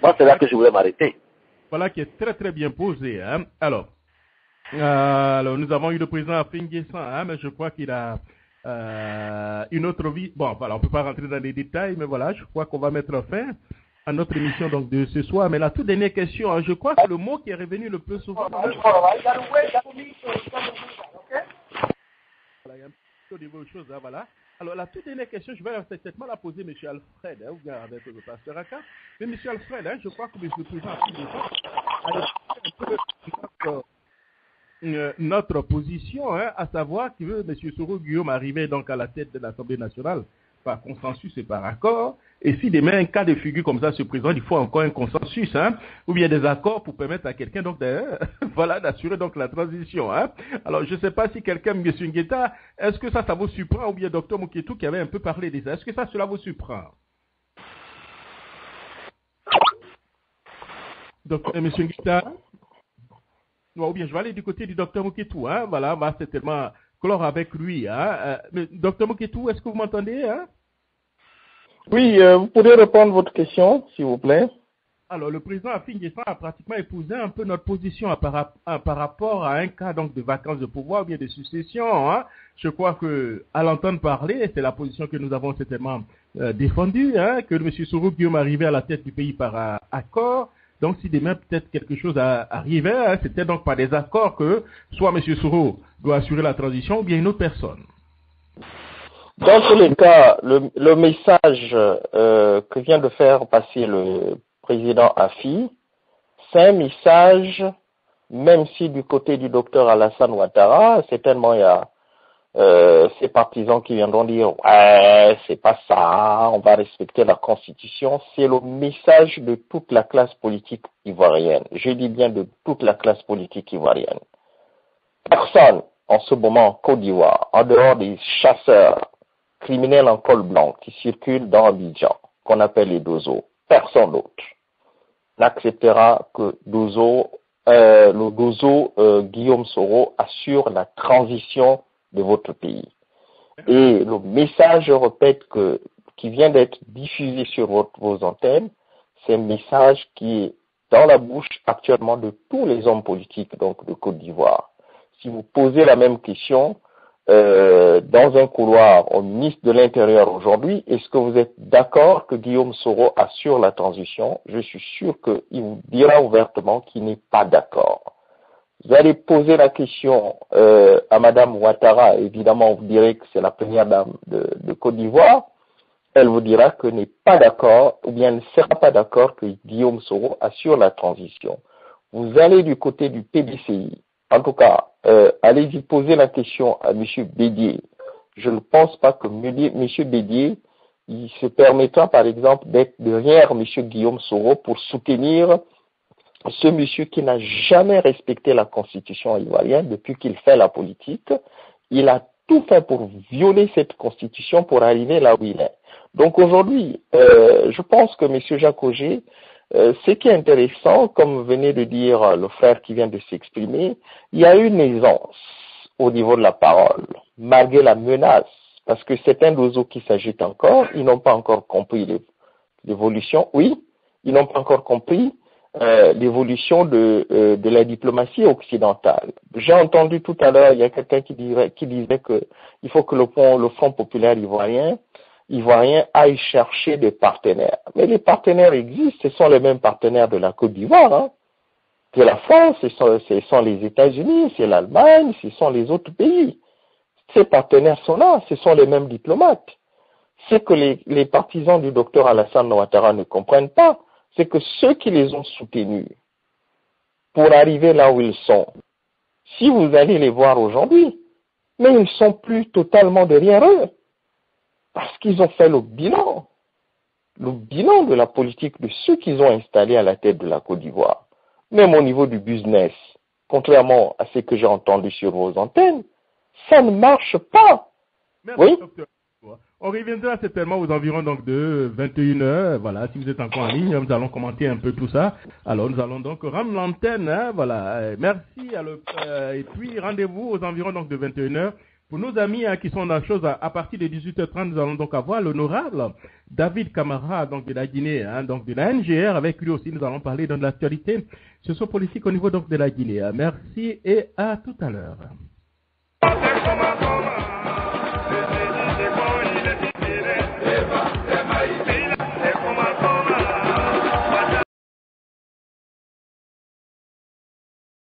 Moi, c'est là que je voulais m'arrêter. Voilà qui est très très bien posé. Hein. Alors, nous avons eu le président Affi N'Guessan, hein, mais je crois qu'il a une autre vie. Bon, voilà, on ne peut pas rentrer dans les détails, mais voilà, je crois qu'on va mettre fin à notre émission donc, de ce soir. Mais la toute dernière question, hein, je crois que le mot qui est revenu le plus souvent... Voilà, il y a un petit peu de choses, hein, voilà. Alors, la toute dernière question, je vais certainement la poser à M. Alfred, hein, ou bien avec le pasteur Aka. Mais M. Alfred, hein, je crois que M. le président Affi N'Guessan a notre position, hein, à savoir que M. Soro Guillaume arrivait donc à la tête de l'Assemblée nationale par consensus et par accord. Et si demain un cas de figure comme ça se présente, il faut encore un consensus, hein, ou bien des accords pour permettre à quelqu'un donc voilà, d'assurer donc la transition. Hein. Alors je ne sais pas si quelqu'un, M. Ngueta, est-ce que ça vous surprend, ou bien Dr Moketou qui avait un peu parlé de ça, est-ce que cela vous surprend? Donc M. Ngueta, ou bien je vais aller du côté du Dr Moketou, hein, voilà, on va certainement clore avec lui. Hein. Mais, Dr Moketou, est-ce que vous m'entendez? Hein? Oui, vous pourrez répondre à votre question, s'il vous plaît. Alors, le président Affi N'Guessan a pratiquement épousé un peu notre position par rapport à un cas donc de vacances de pouvoir ou bien de succession. Hein. Je crois que, à l'entendre parler, c'est la position que nous avons certainement défendue, hein, que M. Soro Guillaume arrivait à la tête du pays par accord. Donc, si demain peut-être quelque chose arrivait, hein, c'était donc par des accords que soit M. Soro doit assurer la transition ou bien une autre personne. Dans tous les cas, le message que vient de faire passer le président Affi, c'est un message, même si du côté du docteur Alassane Ouattara, certainement il y a ces partisans qui viendront dire « Ouais, c'est pas ça, on va respecter la Constitution », c'est le message de toute la classe politique ivoirienne. Je dis bien de toute la classe politique ivoirienne. Personne, en ce moment, en Côte d'Ivoire, en dehors des chasseurs criminels en col blanc qui circulent dans Abidjan, qu'on appelle les Dozo, personne d'autre n'acceptera que le Dozo Guillaume Soro assure la transition de votre pays. Et le message, je répète, qui vient d'être diffusé sur vos antennes, c'est un message qui est dans la bouche actuellement de tous les hommes politiques donc de Côte d'Ivoire. Si vous posez la même question dans un couloir au ministre de l'Intérieur aujourd'hui, est-ce que vous êtes d'accord que Guillaume Soro assure la transition? Je suis sûr qu'il vous dira ouvertement qu'il n'est pas d'accord. Vous allez poser la question à Madame Ouattara, évidemment vous direz que c'est la première dame de Côte d'Ivoire, elle vous dira que n'est pas d'accord, ou bien ne sera pas d'accord que Guillaume Soro assure la transition. Vous allez du côté du PDCI, en tout cas, allez-y poser la question à M. Bédier. Je ne pense pas que M. Bédier, il se permettra par exemple d'être derrière M. Guillaume Soro pour soutenir ce monsieur qui n'a jamais respecté la constitution ivoirienne depuis qu'il fait la politique. Il a tout fait pour violer cette constitution pour arriver là où il est. Donc aujourd'hui, je pense que M. Jacques Auger, ce qui est intéressant, comme venait de dire le frère qui vient de s'exprimer, il y a une aisance au niveau de la parole, malgré la menace, parce que certains d'oiseaux qui s'agitent encore, ils n'ont pas encore compris l'évolution, oui, ils n'ont pas encore compris l'évolution de la diplomatie occidentale. J'ai entendu tout à l'heure, il y a quelqu'un qui disait que il faut que le Front populaire ivoirien aille chercher des partenaires. Mais les partenaires existent, ce sont les mêmes partenaires de la Côte d'Ivoire, hein, de la France, ce sont les États-Unis, c'est l'Allemagne, ce sont les autres pays. Ces partenaires sont là, ce sont les mêmes diplomates. Ce que les partisans du docteur Alassane Ouattara ne comprennent pas, c'est que ceux qui les ont soutenus pour arriver là où ils sont, si vous allez les voir aujourd'hui, mais ils ne sont plus totalement derrière eux, parce qu'ils ont fait le bilan de la politique de ceux qu'ils ont installés à la tête de la Côte d'Ivoire. Même au niveau du business, contrairement à ce que j'ai entendu sur vos antennes, ça ne marche pas. Merci, oui. Docteur. On reviendra certainement aux environs donc de 21h. Voilà, si vous êtes encore en ligne, nous allons commenter un peu tout ça. Alors, nous allons donc rendre l'antenne. Hein, voilà, merci. Et puis, rendez-vous aux environs donc de 21h. Pour nos amis hein, qui sont dans la chose, à partir de 18h30, nous allons donc avoir l'honorable David Camara, donc de la Guinée, hein, donc de la NGR. Avec lui aussi, nous allons parler de l'actualité sociopolitique au niveau donc de la Guinée. Merci et à tout à l'heure.